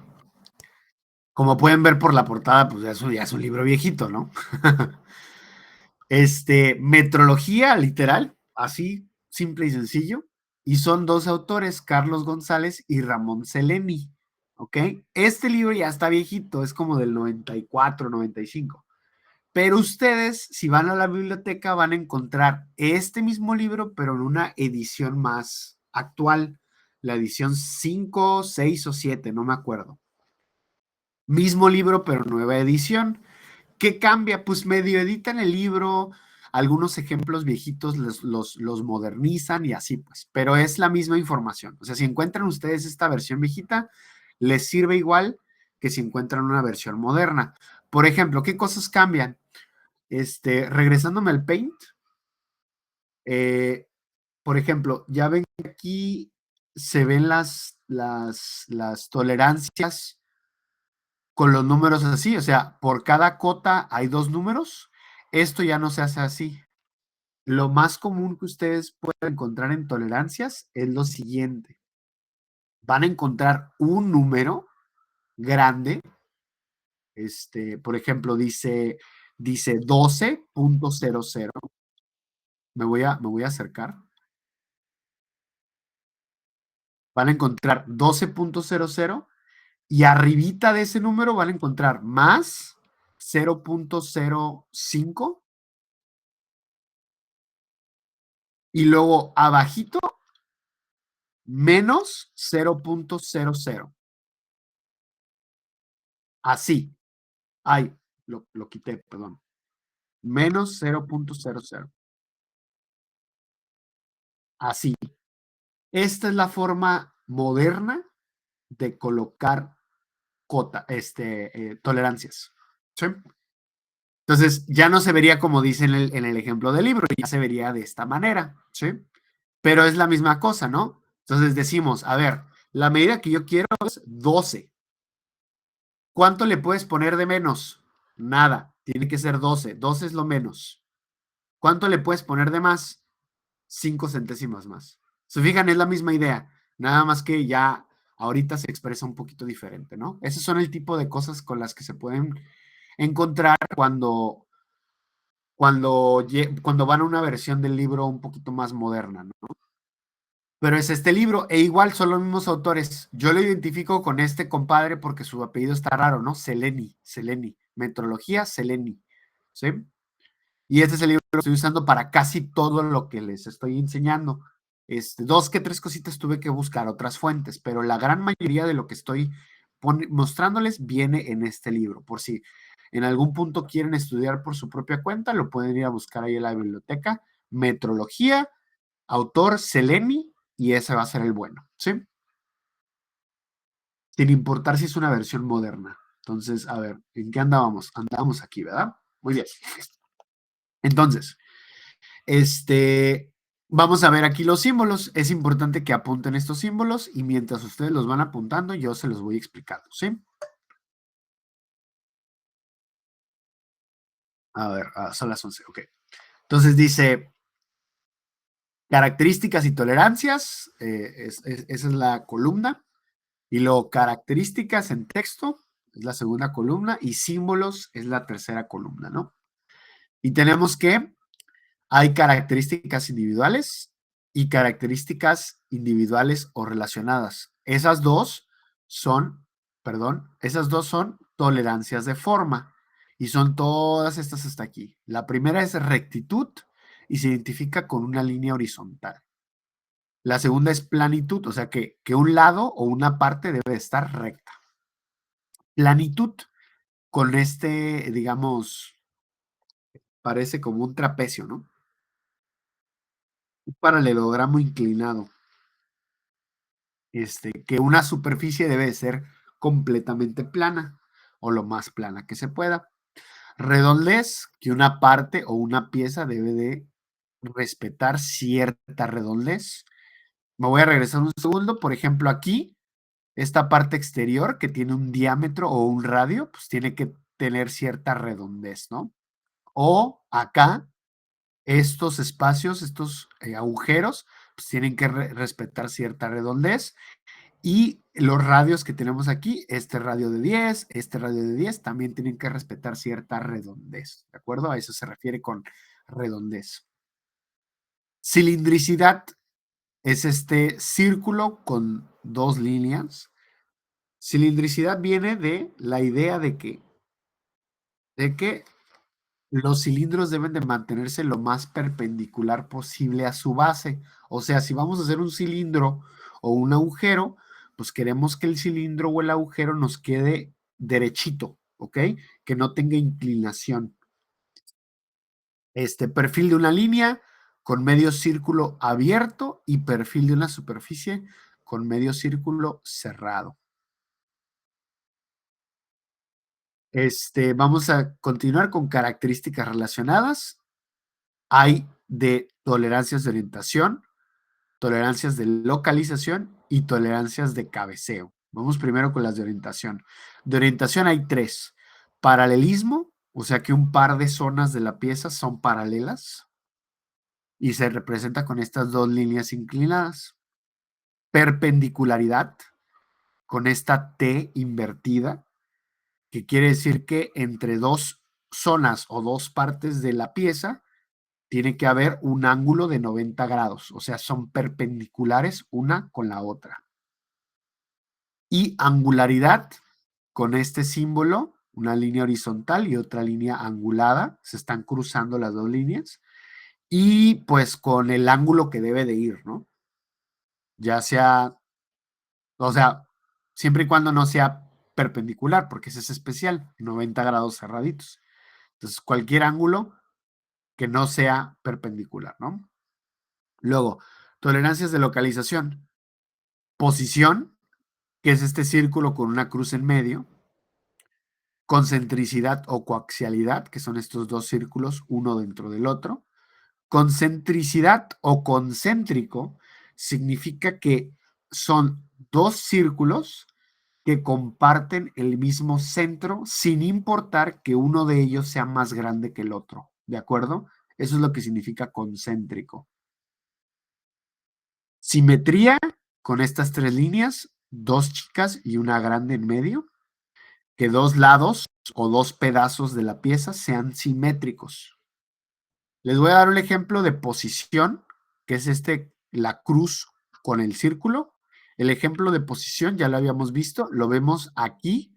Como pueden ver por la portada, pues ya es un libro viejito, ¿no? Metrología, literal, así, simple y sencillo. Y son dos autores, Carlos González y Ramón Seleni, ¿ok? Este libro ya está viejito, es como del 94, 95. Pero ustedes, si van a la biblioteca, van a encontrar este mismo libro, pero en una edición más actual, la edición 5, 6 o 7, no me acuerdo. Mismo libro, pero nueva edición. ¿Qué cambia? Pues medio editan el libro, algunos ejemplos viejitos los modernizan y así pues, pero es la misma información. O sea, si encuentran ustedes esta versión viejita, les sirve igual que si encuentran una versión moderna. Por ejemplo, ¿qué cosas cambian? Regresándome al Paint, eh, por ejemplo, ya ven que aquí se ven las tolerancias con los números así, o sea, por cada cota hay dos números. Esto ya no se hace así. Lo más común que ustedes pueden encontrar en tolerancias es lo siguiente. Van a encontrar un número grande, por ejemplo, dice 12.00. Me voy a acercar. Van a encontrar 12.00 y arribita de ese número van a encontrar más 0.05 y luego abajito menos 0.00. Así. Ay, lo quité, perdón. Menos 0.00. Así. Esta es la forma moderna de colocar tolerancias. ¿Sí? Entonces, ya no se vería como dice en el ejemplo del libro, ya se vería de esta manera. ¿Sí? Pero es la misma cosa, ¿no? Entonces decimos, a ver, la medida que yo quiero es 12. ¿Cuánto le puedes poner de menos? Nada, tiene que ser 12. 12 es lo menos. ¿Cuánto le puedes poner de más? 5 centésimas más. Se fijan, es la misma idea, nada más que ya ahorita se expresa un poquito diferente, ¿no? Esos son el tipo de cosas con las que se pueden encontrar cuando van a una versión del libro un poquito más moderna, ¿no? Pero es este libro, e igual son los mismos autores. Yo lo identifico con este compadre porque su apellido está raro, ¿no? Seleni, Metrología Seleni, ¿sí? Y este es el libro que estoy usando para casi todo lo que les estoy enseñando. Dos que tres cositas tuve que buscar otras fuentes, pero la gran mayoría de lo que estoy mostrándoles viene en este libro. Por si en algún punto quieren estudiar por su propia cuenta, lo pueden ir a buscar ahí en la biblioteca. Metrología, autor Seleni, y ese va a ser el bueno, ¿sí? Sin importar si es una versión moderna. Entonces, a ver, ¿en qué andábamos? Andábamos aquí, ¿verdad? Muy bien. Entonces, vamos a ver aquí los símbolos. Es importante que apunten estos símbolos y mientras ustedes los van apuntando, yo se los voy explicando, ¿sí? A ver, son las 11, ok. Entonces dice, características y tolerancias, esa es la columna. Y luego características en texto, es la segunda columna, y símbolos es la tercera columna, ¿no? Y tenemos que hay características individuales y características individuales o relacionadas. Esas dos son tolerancias de forma y son todas estas hasta aquí. La primera es rectitud y se identifica con una línea horizontal. La segunda es planitud, o sea que un lado o una parte debe estar recta. Planitud con digamos, parece como un trapecio, ¿no? Un paralelogramo inclinado. Que una superficie debe ser completamente plana o lo más plana que se pueda. Redondez, que una parte o una pieza debe de respetar cierta redondez. Me voy a regresar un segundo. Por ejemplo, aquí, esta parte exterior que tiene un diámetro o un radio, pues tiene que tener cierta redondez, ¿no? O acá, estos espacios, estos agujeros, pues tienen que respetar cierta redondez. Y los radios que tenemos aquí, este radio de 10, este radio de 10, también tienen que respetar cierta redondez, ¿de acuerdo? A eso se refiere con redondez. Cilindricidad es este círculo con dos líneas. Cilindricidad viene de la idea de que los cilindros deben de mantenerse lo más perpendicular posible a su base. O sea, si vamos a hacer un cilindro o un agujero, pues queremos que el cilindro o el agujero nos quede derechito, ¿ok? Que no tenga inclinación. Perfil de una línea con medio círculo abierto y perfil de una superficie con medio círculo cerrado. Vamos a continuar con características relacionadas. Hay de tolerancias de orientación, tolerancias de localización y tolerancias de cabeceo. Vamos primero con las de orientación. De orientación hay tres. Paralelismo, o sea que un par de zonas de la pieza son paralelas y se representa con estas dos líneas inclinadas. Perpendicularidad, con esta T invertida, que quiere decir que entre dos zonas o dos partes de la pieza tiene que haber un ángulo de 90 grados, o sea, son perpendiculares una con la otra. Y angularidad, con este símbolo, una línea horizontal y otra línea angulada, se están cruzando las dos líneas, y pues con el ángulo que debe de ir, ¿no? Ya sea, o sea, siempre y cuando no sea perpendicular, porque ese es especial, 90 grados cerraditos. Entonces, cualquier ángulo que no sea perpendicular, ¿no? Luego, tolerancias de localización. Posición, que es este círculo con una cruz en medio. Concentricidad o coaxialidad, que son estos dos círculos, uno dentro del otro. Concentricidad o concéntrico significa que son dos círculos que comparten el mismo centro sin importar que uno de ellos sea más grande que el otro. ¿De acuerdo? Eso es lo que significa concéntrico. Simetría, con estas tres líneas, dos chicas y una grande en medio, que dos lados o dos pedazos de la pieza sean simétricos. Les voy a dar un ejemplo de posición, que es la cruz con el círculo. El ejemplo de posición ya lo habíamos visto, lo vemos aquí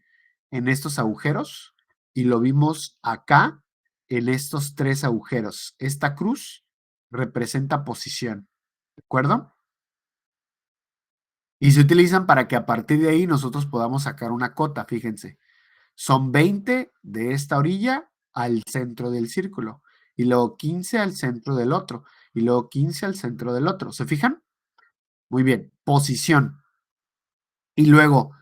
en estos agujeros y lo vimos acá en estos tres agujeros. Esta cruz representa posición, ¿de acuerdo? Y se utilizan para que a partir de ahí nosotros podamos sacar una cota, fíjense. Son 20 de esta orilla al centro del círculo y luego 15 al centro del otro y luego 15 al centro del otro. ¿Se fijan? Muy bien. Posición. Y luego,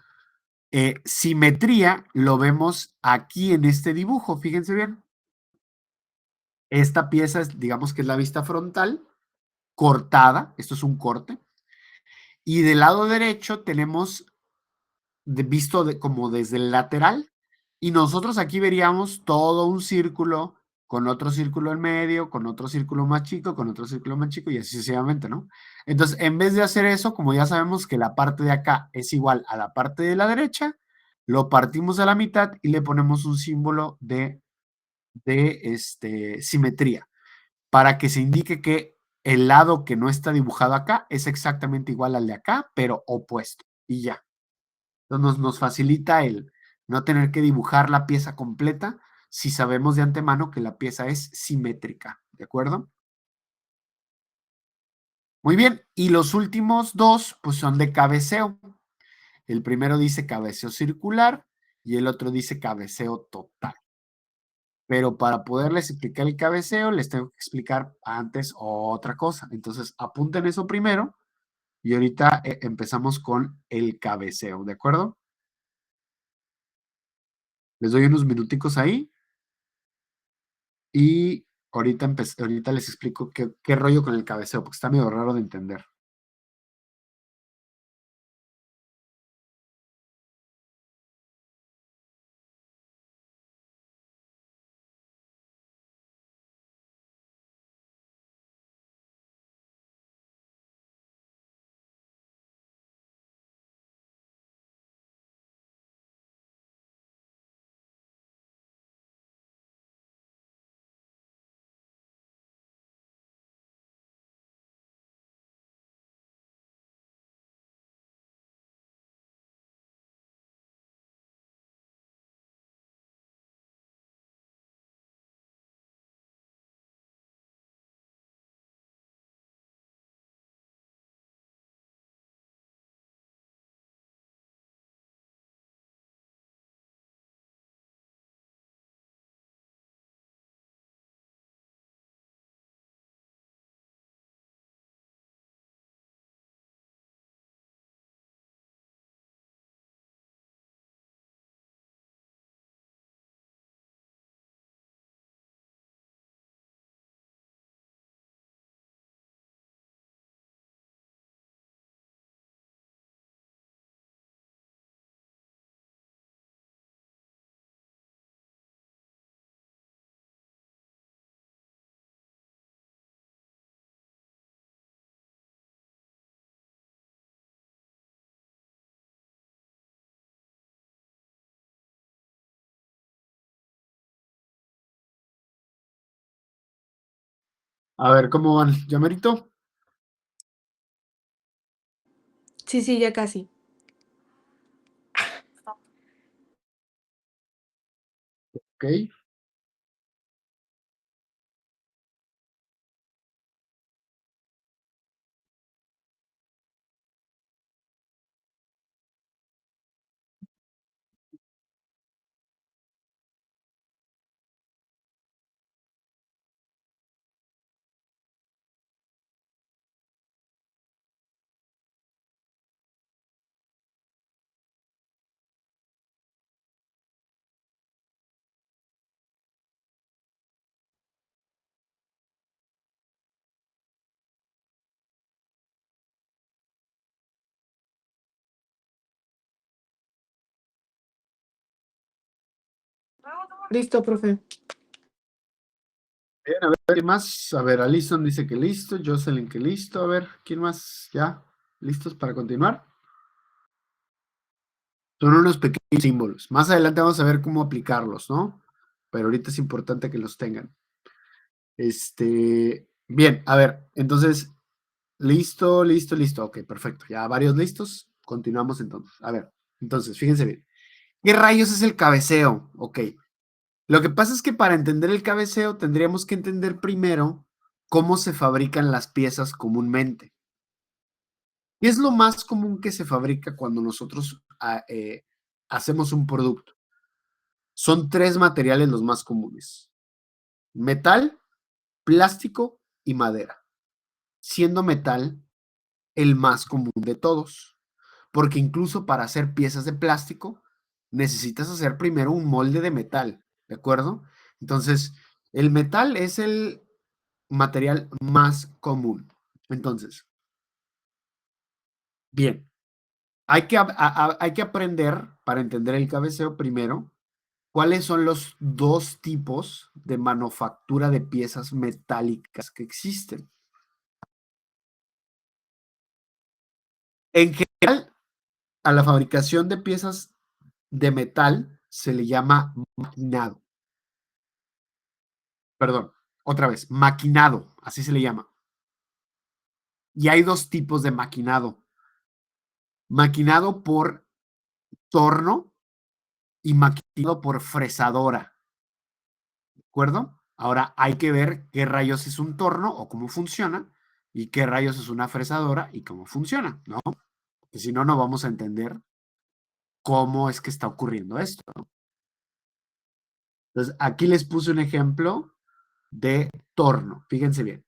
simetría lo vemos aquí en este dibujo. Fíjense bien. Esta pieza es, digamos que es la vista frontal, cortada. Esto es un corte. Y del lado derecho tenemos visto como desde el lateral, y nosotros aquí veríamos todo un círculo con otro círculo en medio, con otro círculo más chico, con otro círculo más chico y así sucesivamente, ¿no? Entonces, en vez de hacer eso, como ya sabemos que la parte de acá es igual a la parte de la derecha, lo partimos a la mitad y le ponemos un símbolo de simetría para que se indique que el lado que no está dibujado acá es exactamente igual al de acá, pero opuesto. Y ya. Entonces nos facilita el no tener que dibujar la pieza completa si sabemos de antemano que la pieza es simétrica, ¿de acuerdo? Muy bien, y los últimos dos pues son de cabeceo. El primero dice cabeceo circular y el otro dice cabeceo total. Pero para poderles explicar el cabeceo, les tengo que explicar antes otra cosa. Entonces, apunten eso primero y ahorita empezamos con el cabeceo, ¿de acuerdo? Les doy unos minuticos ahí. Y ahorita les explico qué rollo con el cabeceo, porque está medio raro de entender. A ver, ¿cómo van? ¿Ya merito? Sí, sí, ya casi. Ok. Listo, profe. Bien, a ver, ¿quién más? A ver, Alison dice que listo, Jocelyn que listo. A ver, ¿quién más? ¿Ya? ¿Listos para continuar? Son unos pequeños símbolos. Más adelante vamos a ver cómo aplicarlos, ¿no? Pero ahorita es importante que los tengan. Bien, a ver, entonces, listo, listo, listo. Ok, perfecto. Ya varios listos. Continuamos entonces. A ver, entonces, fíjense bien. ¿Qué rayos es el cabeceo? Ok. Lo que pasa es que para entender el cabeceo tendríamos que entender primero cómo se fabrican las piezas comúnmente. ¿Qué es lo más común que se fabrica cuando nosotros hacemos un producto? Son tres materiales los más comunes: metal, plástico y madera, siendo metal el más común de todos, porque incluso para hacer piezas de plástico necesitas hacer primero un molde de metal, ¿de acuerdo? Entonces, el metal es el material más común. Entonces, bien, hay que aprender, para entender el cabeceo primero, cuáles son los dos tipos de manufactura de piezas metálicas que existen. En general, a la fabricación de piezas de metal se le llama maquinado. Perdón, otra vez, maquinado, así se le llama. Y hay dos tipos de maquinado. Maquinado por torno y maquinado por fresadora. ¿De acuerdo? Ahora hay que ver qué rayos es un torno o cómo funciona y qué rayos es una fresadora y cómo funciona, ¿no? Porque si no, no vamos a entender cómo es que está ocurriendo esto, ¿no? Entonces, aquí les puse un ejemplo de torno. Fíjense bien.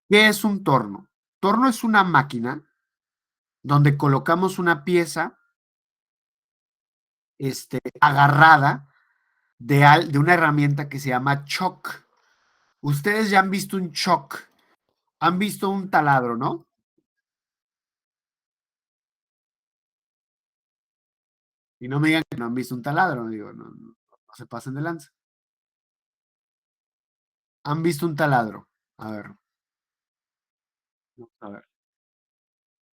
¿Qué es un torno? Torno es una máquina donde colocamos una pieza agarrada de una herramienta que se llama choc. Ustedes ya han visto un choc, han visto un taladro, ¿no? Y no me digan que no han visto un taladro, digo, no se pasen de lanza. Han visto un taladro. A ver, a ver.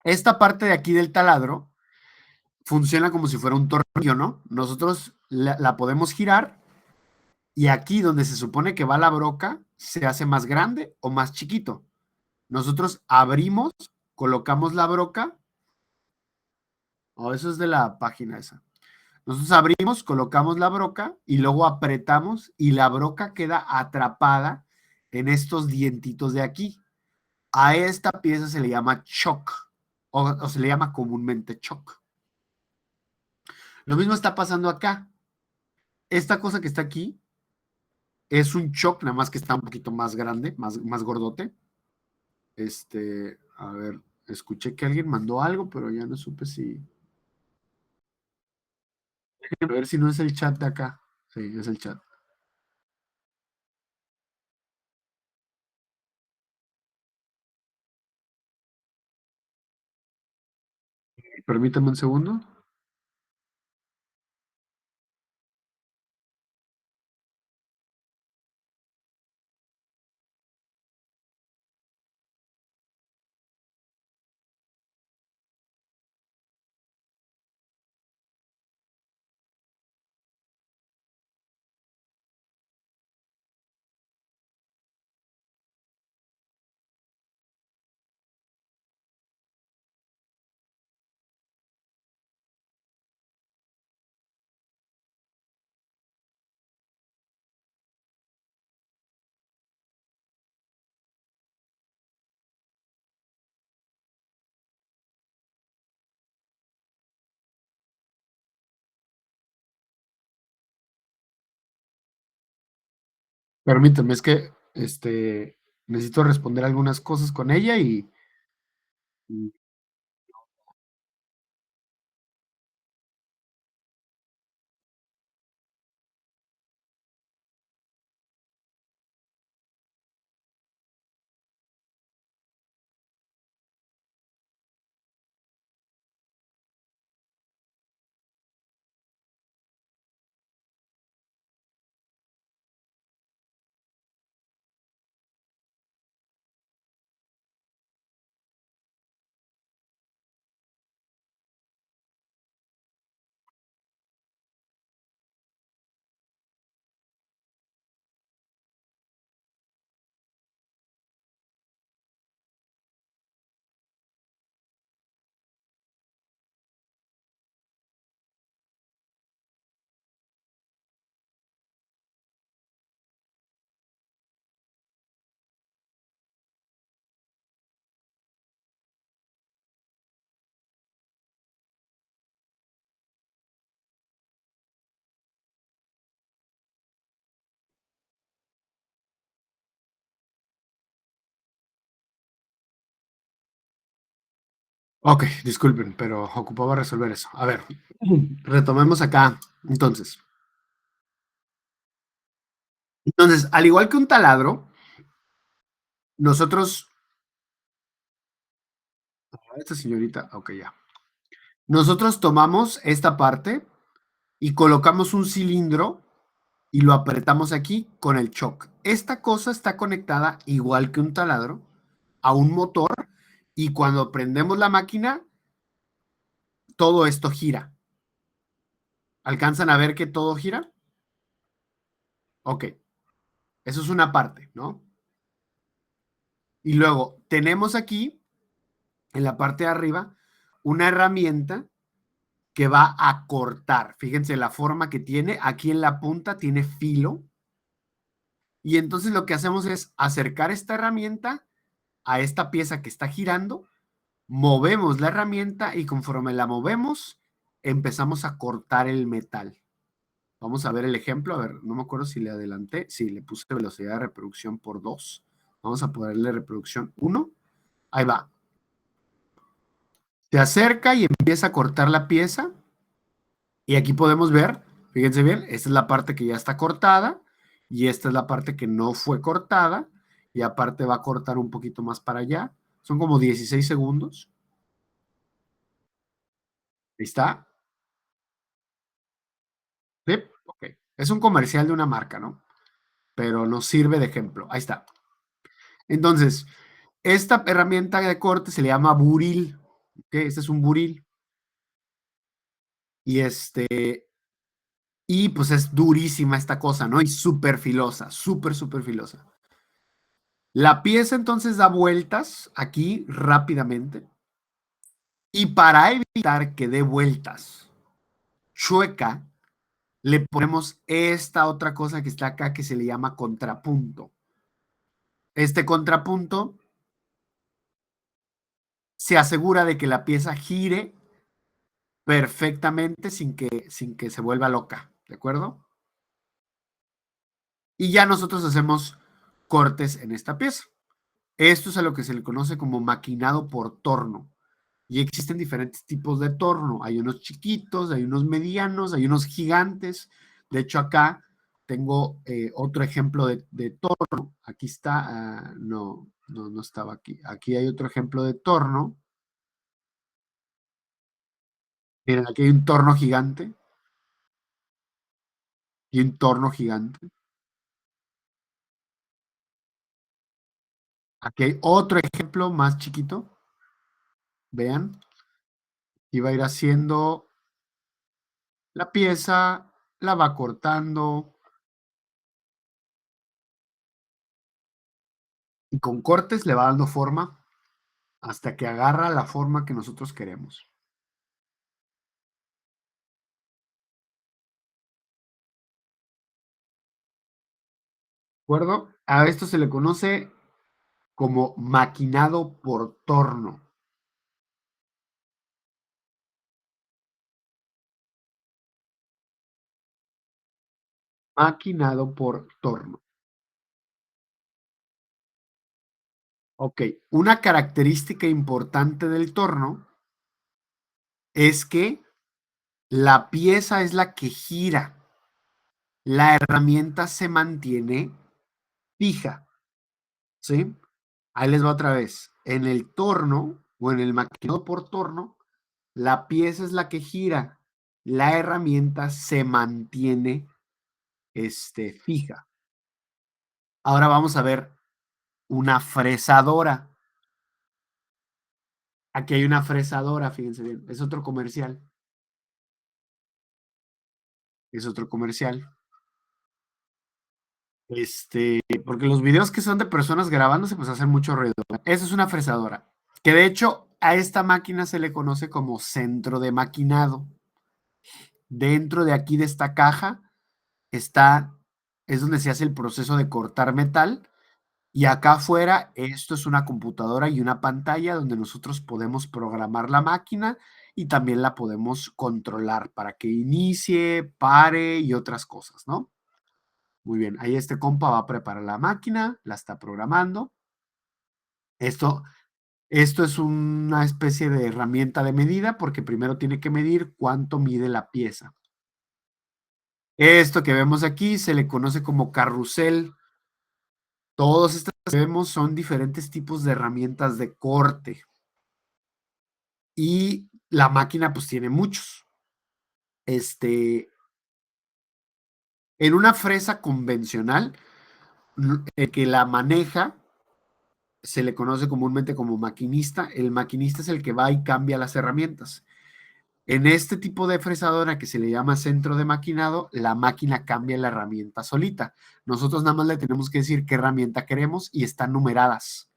Esta parte de aquí del taladro funciona como si fuera un tornillo, ¿no? Nosotros la podemos girar y aquí donde se supone que va la broca se hace más grande o más chiquito. Nosotros abrimos, colocamos la broca, o eso es de la página esa. Nosotros abrimos, colocamos la broca y luego apretamos y la broca queda atrapada en estos dientitos de aquí. A esta pieza se le llama choc o se le llama comúnmente choc. Lo mismo está pasando acá. Esta cosa que está aquí es un choc, nada más que está un poquito más grande, más gordote. A ver, escuché que alguien mandó algo, pero ya no supe si. A ver si no es el chat de acá. Sí, es el chat. Permítame un segundo. Permíteme, es que necesito responder algunas cosas con ella y- Ok, disculpen, pero ocupaba resolver eso. A ver, retomemos acá. Entonces, al igual que un taladro, nosotros, esta señorita, ok, ya. Nosotros tomamos esta parte y colocamos un cilindro y lo apretamos aquí con el choc. Esta cosa está conectada, igual que un taladro, a un motor y cuando prendemos la máquina, todo esto gira. ¿Alcanzan a ver que todo gira? Ok, eso es una parte, ¿no? Y luego tenemos aquí, en la parte de arriba, una herramienta que va a cortar. Fíjense la forma que tiene. Aquí en la punta tiene filo. Y entonces lo que hacemos es acercar esta herramienta a esta pieza que está girando, movemos la herramienta y conforme la movemos, empezamos a cortar el metal. Vamos a ver el ejemplo. A ver, no me acuerdo si le adelanté. Sí, le puse velocidad de reproducción por 2. Vamos a ponerle reproducción 1. Ahí va. Se acerca y empieza a cortar la pieza. Y aquí podemos ver, fíjense bien, esta es la parte que ya está cortada y esta es la parte que no fue cortada y aparte va a cortar un poquito más para allá. Son como 16 segundos. Ahí está. ¿Sí? Ok. Es un comercial de una marca, ¿no? Pero nos sirve de ejemplo. Ahí está. Entonces, esta herramienta de corte se le llama buril. ¿Ok? Este es un buril. Y y pues es durísima esta cosa, ¿no? Y súper filosa, súper, súper filosa. La pieza entonces da vueltas aquí rápidamente y para evitar que dé vueltas chueca, le ponemos esta otra cosa que está acá que se le llama contrapunto. Este contrapunto se asegura de que la pieza gire perfectamente sin que se vuelva loca, ¿de acuerdo? Y ya nosotros hacemos cortes en esta pieza. Esto es a lo que se le conoce como maquinado por torno. Y existen diferentes tipos de torno. Hay unos chiquitos, hay unos medianos, hay unos gigantes. De hecho, acá tengo otro ejemplo de torno. Aquí está, no, no, no estaba aquí. Aquí hay otro ejemplo de torno. Miren, aquí hay un torno gigante y un torno gigante. Aquí hay otro ejemplo más chiquito. Vean, y va a ir haciendo la pieza, la va cortando y con cortes le va dando forma hasta que agarra la forma que nosotros queremos. ¿De acuerdo? A esto se le conoce como maquinado por torno. Maquinado por torno. Ok, una característica importante del torno es que la pieza es la que gira, la herramienta se mantiene fija, ¿sí? Ahí les va otra vez. En el torno o en el maquinado por torno, la pieza es la que gira, la herramienta se mantiene fija. Ahora vamos a ver una fresadora. Aquí hay una fresadora, fíjense bien, es otro comercial. Es otro comercial. Porque los videos que son de personas grabándose, pues hacen mucho ruido. Esa es una fresadora. Que de hecho, a esta máquina se le conoce como centro de maquinado. Dentro de aquí de esta caja es donde se hace el proceso de cortar metal. Y acá afuera, esto es una computadora y una pantalla donde nosotros podemos programar la máquina y también la podemos controlar para que inicie, pare y otras cosas, ¿no? Muy bien, ahí este compa va a preparar la máquina, la está programando. Esto, esto es una especie de herramienta de medida porque primero tiene que medir cuánto mide la pieza. Esto que vemos aquí se le conoce como carrusel. Todos estos que vemos son diferentes tipos de herramientas de corte. Y la máquina pues tiene muchos. En una fresa convencional, el que la maneja se le conoce comúnmente como maquinista. El maquinista es el que va y cambia las herramientas. En este tipo de fresadora que se le llama centro de maquinado, la máquina cambia la herramienta solita. Nosotros nada más le tenemos que decir qué herramienta queremos y están numeradas.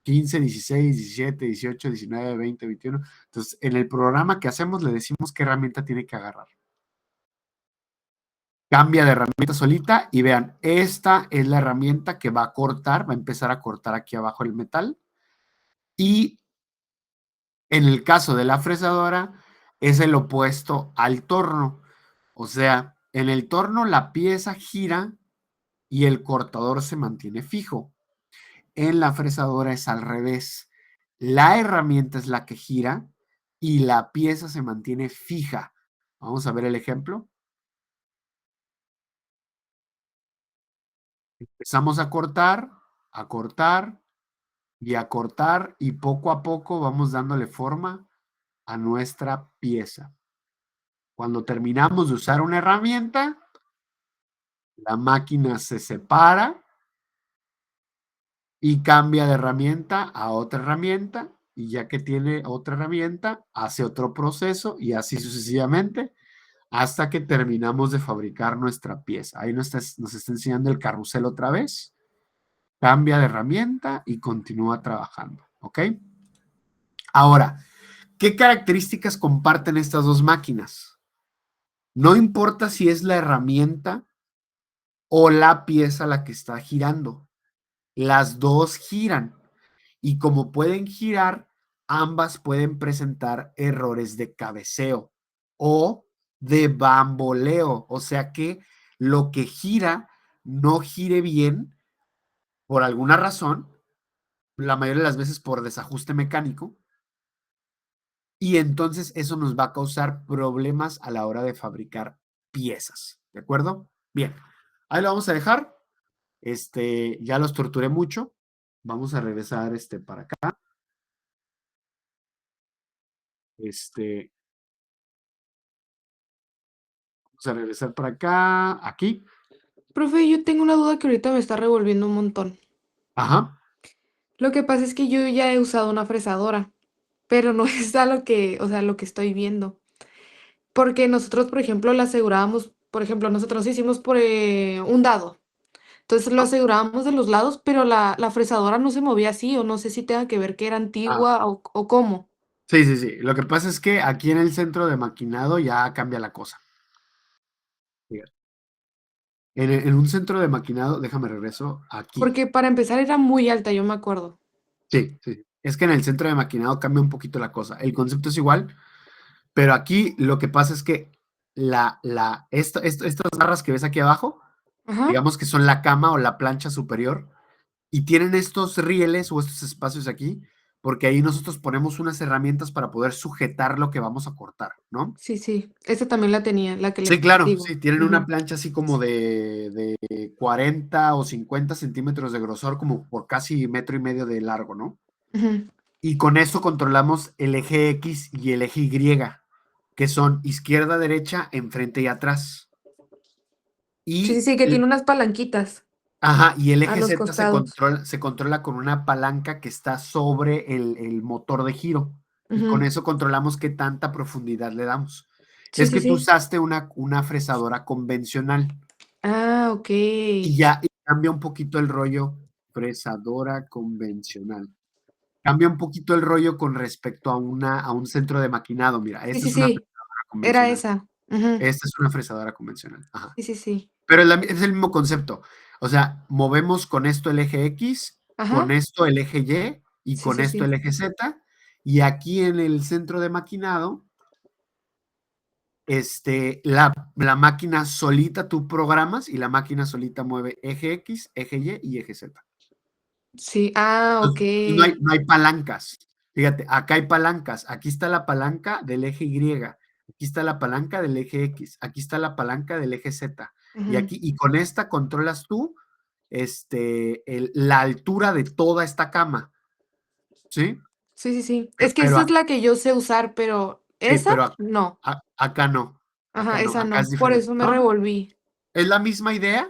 15, 16, 17, 18, 19, 20, 21. Entonces, en el programa que hacemos le decimos qué herramienta tiene que agarrar. Cambia de herramienta solita y vean, esta es la herramienta que va a cortar, va a empezar a cortar aquí abajo el metal. Y en el caso de la fresadora, es el opuesto al torno. O sea, en el torno la pieza gira y el cortador se mantiene fijo. En la fresadora es al revés. La herramienta es la que gira y la pieza se mantiene fija. Vamos a ver el ejemplo. Empezamos a cortar y a cortar y poco a poco vamos dándole forma a nuestra pieza. Cuando terminamos de usar una herramienta, la máquina se separa y cambia de herramienta a otra herramienta y ya que tiene otra herramienta, hace otro proceso y así sucesivamente hasta que terminamos de fabricar nuestra pieza. Ahí nos está enseñando el carrusel otra vez. Cambia de herramienta y continúa trabajando. ¿Ok? Ahora, ¿qué características comparten estas dos máquinas? No importa si es la herramienta o la pieza la que está girando. Las dos giran y como pueden girar, ambas pueden presentar errores de cabeceo o de bamboleo, o sea que lo que gira no gire bien por alguna razón, la mayoría de las veces por desajuste mecánico, y entonces eso nos va a causar problemas a la hora de fabricar piezas, ¿de acuerdo? Bien, ahí lo vamos a dejar. Ya los torturé mucho. Vamos a regresar para acá. Este, Vamos a regresar para acá, aquí. Profe, yo tengo una duda que ahorita me está revolviendo un montón. Ajá. Lo que pasa es que yo ya he usado una fresadora, pero no es a lo que, o sea, lo que estoy viendo. Porque nosotros, por ejemplo, la asegurábamos, por ejemplo, nosotros hicimos por un dado. Entonces lo asegurábamos de los lados, pero la fresadora no se movía así, o no sé si tenga que ver que era Ah, antigua o cómo. sí, sí, sí. Lo que pasa es que aquí en el centro de maquinado ya cambia la cosa. Fíjate. En un centro de maquinado, déjame regreso aquí. Porque para empezar era muy alta, yo me acuerdo. Sí, sí, sí. Es que en el centro de maquinado cambia un poquito la cosa. El concepto es igual, pero aquí lo que pasa es que estas barras que ves aquí abajo, Ajá. digamos que son la cama o la plancha superior, Y tienen estos rieles o estos espacios aquí, porque ahí nosotros ponemos unas herramientas para poder sujetar lo que vamos a cortar, ¿no? Sí, sí. Esa también la tenía, la que Sí, le claro, digo. sí, tienen una Ujú, plancha así como de 40 o 50 centímetros de grosor, como por casi metro y medio de largo, ¿no? ujú. Y con eso controlamos el eje X y el eje Y, que son izquierda, derecha, enfrente y atrás. Sí, sí, Y sí, que tiene el, unas palanquitas ajá, y el a eje los Z costados. se controla con una palanca que está sobre el motor de giro. Y con Ujú. eso controlamos qué tanta profundidad le damos. Sí, Es sí, que tú sí. usaste una fresadora convencional Ah, ok. y ya cambia un poquito el rollo. Fresadora convencional. Cambia un poquito el rollo con respecto a un centro de maquinado. Mira, Sí, esta sí, es una sí. fresadora Era convencional. esa. Ujú. Esta es una fresadora convencional. Ajá. Sí, sí, sí. Pero es el mismo concepto. O sea, movemos con esto el eje X, con Ajá. esto el eje Y y Sí, con sí, esto sí. el eje Z. Y aquí en el centro de maquinado, la máquina solita tú programas y la máquina solita mueve eje X, eje Y y eje Z. Sí. Ah, ok. Entonces, no hay palancas. Fíjate, acá hay palancas. Aquí está la palanca del eje Y. Aquí está la palanca del eje X. Aquí está la palanca del eje Z. Y Ujú. aquí, y con esta controlas tú, la altura de toda esta cama. ¿Sí? Sí, sí, sí. Pero, Es que pero esa es a- la que yo sé usar, pero sí, esa pero no. acá no. Acá Ajá, no. esa Acá no. es Por diferente. eso me No, no. revolví. Es la misma idea,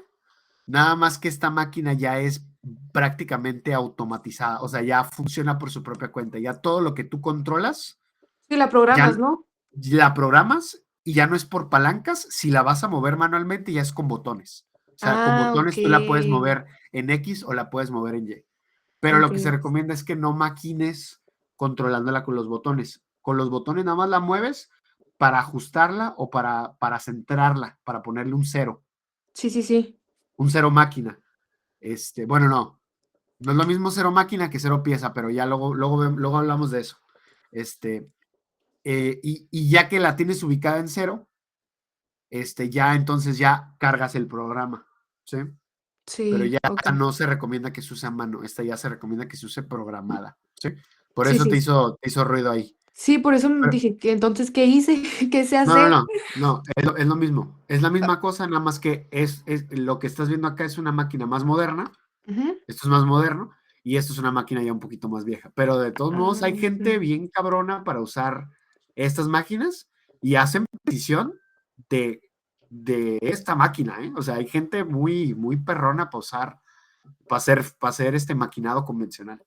nada más que esta máquina ya es prácticamente automatizada. O sea, ya funciona por su propia cuenta. Ya todo lo que tú controlas Sí, la ya programas, ¿no? la programas y ya no es por palancas. Si la vas a mover manualmente, ya es con botones. O sea, con Ah, ok. botones tú la puedes mover en X o la puedes mover en Y. Pero Ok. lo que se recomienda es que no maquines controlándola con los botones. Con los botones nada más la mueves para ajustarla o para centrarla, para ponerle un cero. Sí, sí, sí. Un cero máquina. Bueno, no. No es lo mismo cero máquina que cero pieza, pero ya luego hablamos de eso. Este, y ya que la tienes ubicada en cero, ya entonces ya cargas el programa, ¿sí? Pero Sí, ya ok. no se recomienda que se use a mano, esta ya se recomienda que se use programada, ¿sí? Por Sí, eso sí. te hizo ruido ahí. Sí, por eso me Pero, dije que entonces, ¿qué hice? ¿Qué sé no, no, hacer? no, es lo mismo. Es la misma cosa, nada más que lo que estás viendo acá es una máquina más moderna. Ujú. Esto es más moderno y esto es una máquina ya un poquito más vieja. Pero de todos modos hay Ah, gente bien cabrona para usar estas máquinas y hacen precisión de, de esta máquina, ¿eh? O sea, hay gente muy, muy perrona para usar, para hacer este maquinado convencional.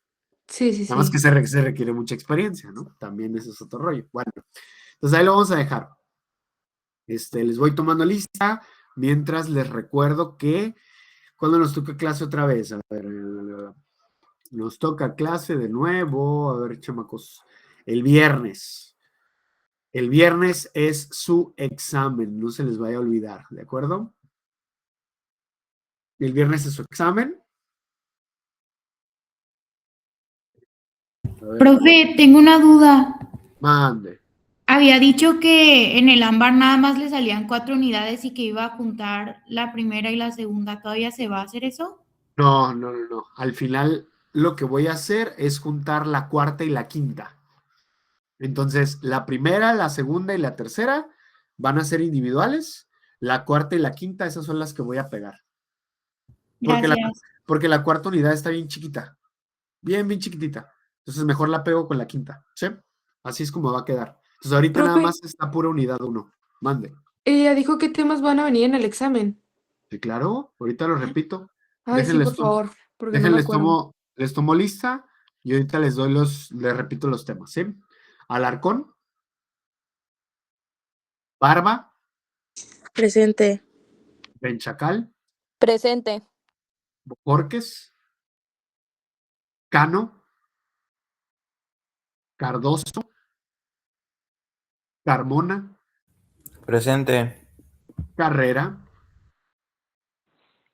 sí, sí, Nada más que sí. se requiere mucha experiencia, ¿no? También eso es otro rollo. Bueno, entonces ahí lo vamos a dejar. Les voy tomando lista mientras les recuerdo que cuando nos toca clase otra vez, a ver, nos toca clase de nuevo. A ver, chamacos. El viernes. El viernes es su examen. No se les vaya a olvidar, ¿de acuerdo? El viernes es su examen. A ver, Profe, tengo una duda. mande. Había dicho que en el ámbar nada más le salían 4 unidades y que iba a juntar la primera y la segunda. ¿Todavía se va a hacer eso? No, no, no, no. Al final lo que voy a hacer es juntar la cuarta y la quinta. Entonces, la primera, la segunda y la tercera van a ser individuales. La cuarta y la quinta, esas son las que voy a pegar. Porque la, Gracias. porque la cuarta unidad está bien chiquita. Bien, bien chiquitita. Entonces mejor la pego con la quinta, ¿sí? Así es como va a quedar. Entonces ahorita nada Profe, más está pura unidad uno. Mande. ella dijo qué temas van a venir en el examen. Sí, claro, ahorita lo repito. Ay, sí, Déjenles, por favor, porque no me déjenles acuerdo. tomo, les tomo lista y ahorita les repito los temas, ¿sí? Alarcón, barba, Presente. benchacal, Presente. Borges, Cano, Cardoso, Carmona, Presente, Carrera,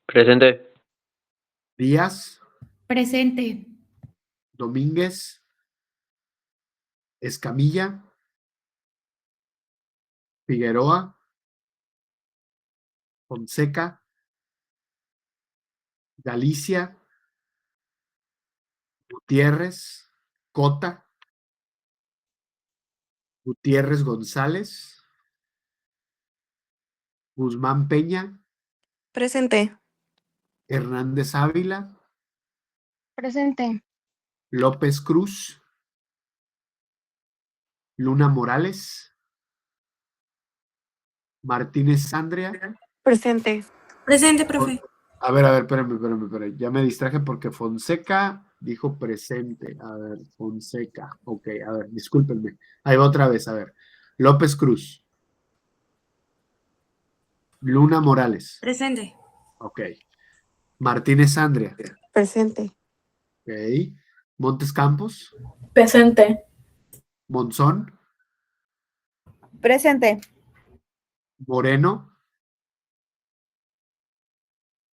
presente, Díaz, Presente. Domínguez, Escamilla, Figueroa, Fonseca, Galicia, Gutiérrez, Cota, Gutiérrez González, Guzmán Peña, Presente. Hernández Ávila, Presente. López Cruz, Luna Morales, Martínez Sandria. Presente. Presente, profe. A ver, espérame. Ya me distraje porque Fonseca dijo presente. A ver, Fonseca. Ok, a ver, discúlpenme. Ahí va otra vez, a ver. López Cruz. Luna Morales. Presente. Ok. Martínez Sandria. Presente. Ok. Montes Campos. Presente. Monzón. Presente. Moreno.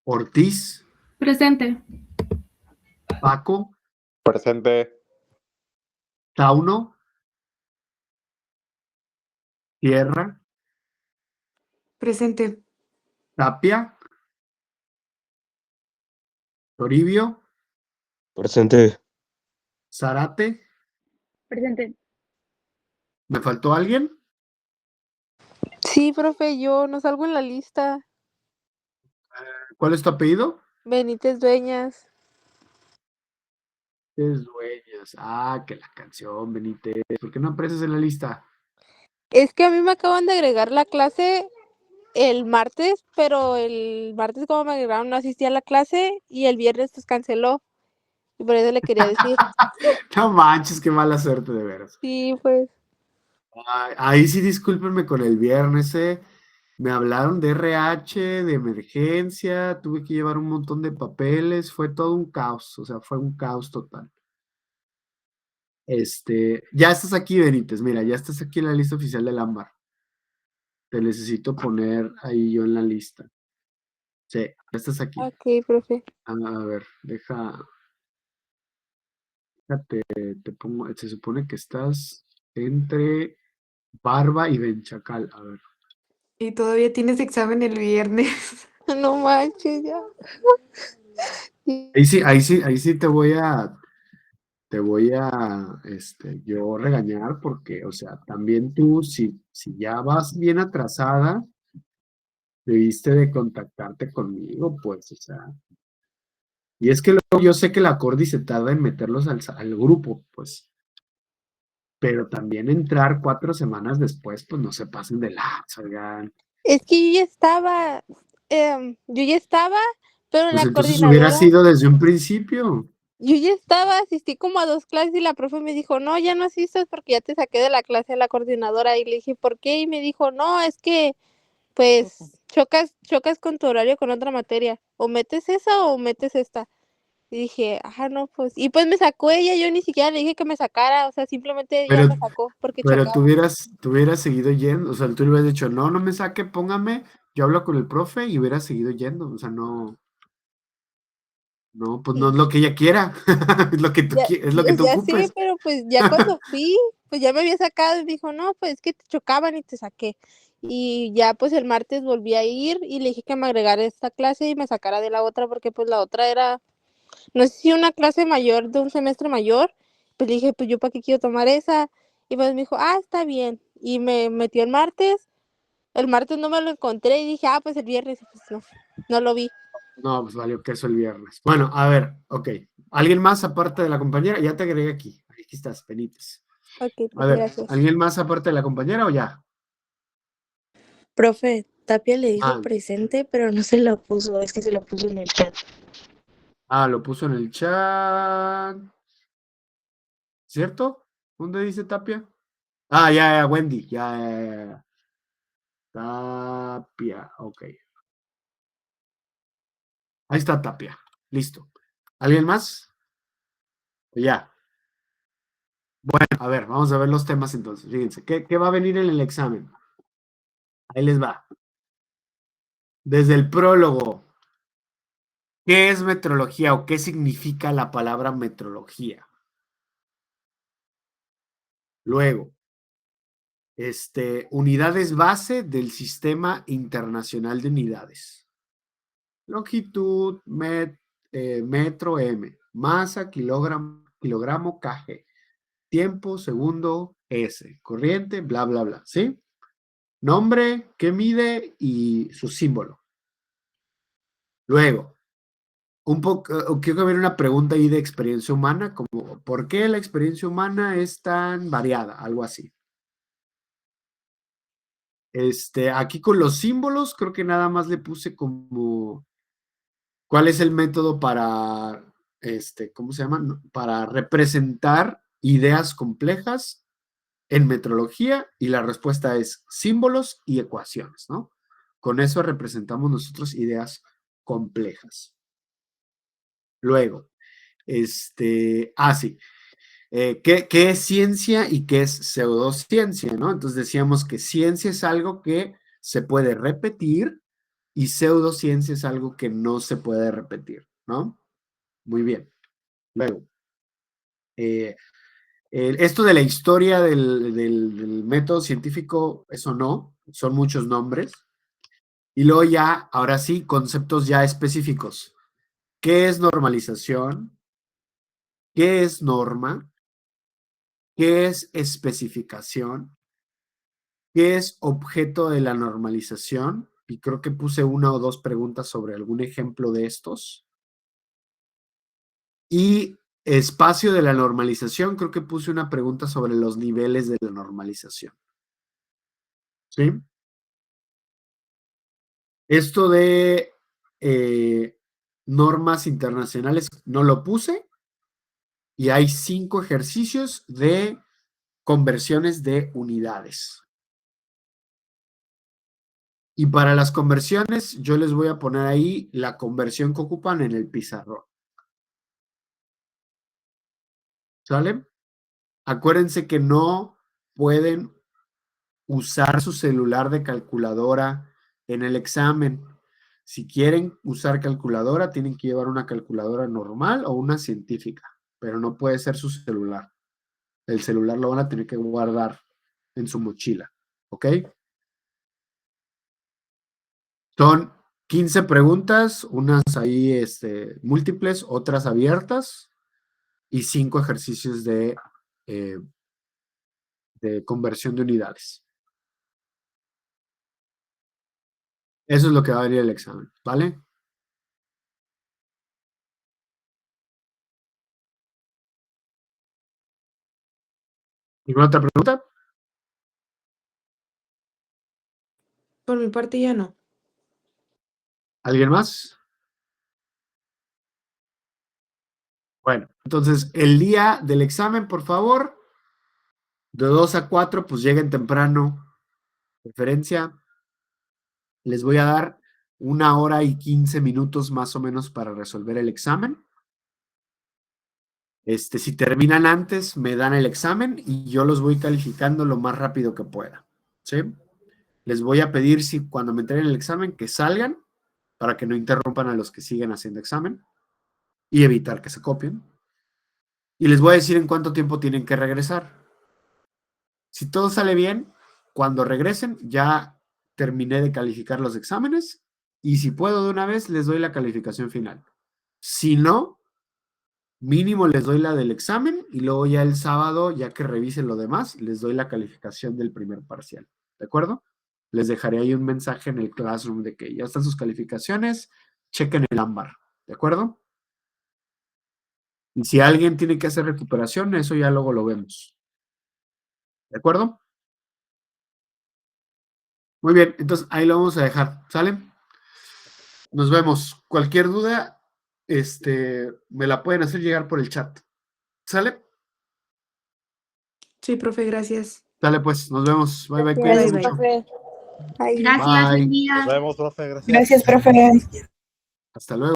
Ortiz. Presente. Paco. Presente. Tauno. Tierra. Presente. Tapia. Toribio. Presente. Zarate. Presente. ¿Me faltó alguien? Sí, profe, yo no salgo en la lista. ¿Cuál es tu apellido? Benítez Dueñas. Es Dueñas. Ah, que la canción, Benítez. ¿Por qué no apareces en la lista? Es que a mí me acaban de agregar la clase el martes, pero el martes como me agregaron no asistí a la clase y el viernes pues canceló. Y por eso le quería decir. No manches, qué mala suerte de veras. Sí, pues. Ay, ahí sí, discúlpenme con el viernes, Me hablaron de RH, de emergencia, tuve que llevar un montón de papeles, fue todo un caos, o sea, fue un caos total. Ya estás aquí, Benítez, mira, ya estás aquí en la lista oficial del ámbar. Te necesito poner ahí yo en la lista. Sí, ya estás aquí. Ok, profe. A ver, déjate, te pongo, se supone que estás entre Barba y Benchacal, a ver. Y todavía tienes examen el viernes. No manches, ya. Ahí sí te voy a, yo regañar porque, o sea, también tú, si ya vas bien atrasada, debiste de contactarte conmigo, pues, o sea. Y es que luego yo sé que la Cordi se tarda en meterlos al grupo, pues, pero también entrar 4 semanas después, pues no se pasen de lanza, oigan. Es que yo ya estaba, pero Pues la entonces hubiera coordinadora, sido desde un principio. yo ya estaba, asistí como a 2 clases y la profe me dijo, no, ya no asistas porque ya te saqué de la clase de la coordinadora. Y le dije, ¿por qué? Y me dijo, no, es que pues chocas con tu horario con otra materia. O metes esa o metes esta. Y dije, ajá, no, pues. Y pues me sacó ella, yo ni siquiera le dije que me sacara, o sea, simplemente ella Pero, me sacó porque pero chocaba. tú hubieras seguido yendo, o sea, tú le hubieras dicho, no, no me saque, póngame, yo hablo con el profe y hubieras seguido yendo, o sea, no, pues no es Sí. lo que ella quiera, es lo que Ya, es lo que tú ya sé, ocupes. pero pues ya cuando fui, pues ya me había sacado y me dijo, no, pues es que te chocaban y te saqué. Y ya pues el martes volví a ir y le dije que me agregara esta clase y me sacara de la otra porque pues la otra era, no sé si una clase mayor de un semestre mayor. Pues le dije, pues yo para qué quiero tomar esa. Y pues me dijo, ah, está bien. Y me metió el martes no me lo encontré y dije, ah, pues el viernes, y pues no lo vi. No, pues valió queso el viernes. Bueno, a ver, ok. ¿Alguien más aparte de la compañera? Ya te agregué aquí. Aquí estás, Benítez. Ok, A pues ver, gracias. ¿alguien más aparte de la compañera o ya? Profe, Tapia le dijo Ah, presente, pero no se lo puso, es que se lo puso en el chat. lo puso en el chat. ¿Cierto? ¿Dónde dice Tapia? Ya, Wendy. Ya. Tapia, ok. Ahí está Tapia. Listo. ¿Alguien más? Ya. Bueno, a ver, vamos a ver los temas entonces. Fíjense, ¿qué va a venir en el examen? Ahí les va. Desde el prólogo. ¿Qué es metrología o qué significa la palabra metrología? Luego, unidades base del Sistema Internacional de Unidades. Longitud, metro, m. Masa, kilogramo, kilogramo, kg. Tiempo, segundo, S. Corriente, bla, bla, bla, ¿sí? Nombre, qué mide y su símbolo. Luego, quiero ver una pregunta ahí de experiencia humana, como ¿por qué la experiencia humana es tan variada? Algo así. Aquí con los símbolos, creo que nada más le puse como ¿cuál es el método para, ¿cómo se llama? No, para representar ideas complejas en metrología? Y la respuesta es símbolos y ecuaciones, ¿no? Con eso representamos nosotros ideas complejas. Luego, sí. ¿Qué es ciencia y qué es pseudociencia, no? Entonces decíamos que ciencia es algo que se puede repetir y pseudociencia es algo que no se puede repetir, ¿no? Muy bien. Luego, esto de la historia del método científico, eso no, son muchos nombres. Y luego ya, ahora sí, conceptos ya específicos. ¿Qué es normalización? ¿Qué es norma? ¿Qué es especificación? ¿Qué es objeto de la normalización? Y creo que puse una o dos preguntas sobre algún ejemplo de estos. Y espacio de la normalización, creo que puse una pregunta sobre los niveles de la normalización. ¿Sí? Esto de normas internacionales no lo puse. Y hay 5 ejercicios de conversiones de unidades. Y para las conversiones, yo les voy a poner ahí la conversión que ocupan en el pizarrón. ¿Sale? Acuérdense que no pueden usar su celular de calculadora en el examen. Si quieren usar calculadora, tienen que llevar una calculadora normal o una científica, pero no puede ser su celular. El celular lo van a tener que guardar en su mochila, ¿ok? Son 15 preguntas, unas ahí múltiples, otras abiertas, y 5 ejercicios de conversión de unidades. Eso es lo que va a venir el examen, ¿vale? ¿Ninguna otra pregunta? Por mi parte ya no. ¿Alguien más? Bueno, entonces el día del examen, por favor, de 2 a 4, pues lleguen temprano. Referencia, les voy a dar 1 hora y 15 minutos más o menos para resolver el examen. Si terminan antes, me dan el examen y yo los voy calificando lo más rápido que pueda, ¿sí? Les voy a pedir, si cuando me entreguen el examen, que salgan para que no interrumpan a los que siguen haciendo examen y evitar que se copien. Y les voy a decir en cuánto tiempo tienen que regresar. Si todo sale bien, cuando regresen, ya terminé de calificar los exámenes y si puedo de una vez, les doy la calificación final. Si no, mínimo les doy la del examen y luego ya el sábado, ya que revisen lo demás, les doy la calificación del primer parcial. ¿De acuerdo? Les dejaré ahí un mensaje en el Classroom de que ya están sus calificaciones, chequen el ámbar. ¿De acuerdo? Y si alguien tiene que hacer recuperación, eso ya luego lo vemos. ¿De acuerdo? Muy bien, entonces ahí lo vamos a dejar. ¿Sale? Nos vemos. Cualquier duda, me la pueden hacer llegar por el chat. ¿Sale? Sí, profe, gracias. Sale pues, nos vemos. Bye, bye. Gracias, Cuídense mucho. profe. Bye. Gracias, Bye. buen día. Nos vemos, profe. Gracias. Gracias, profe. Hasta luego.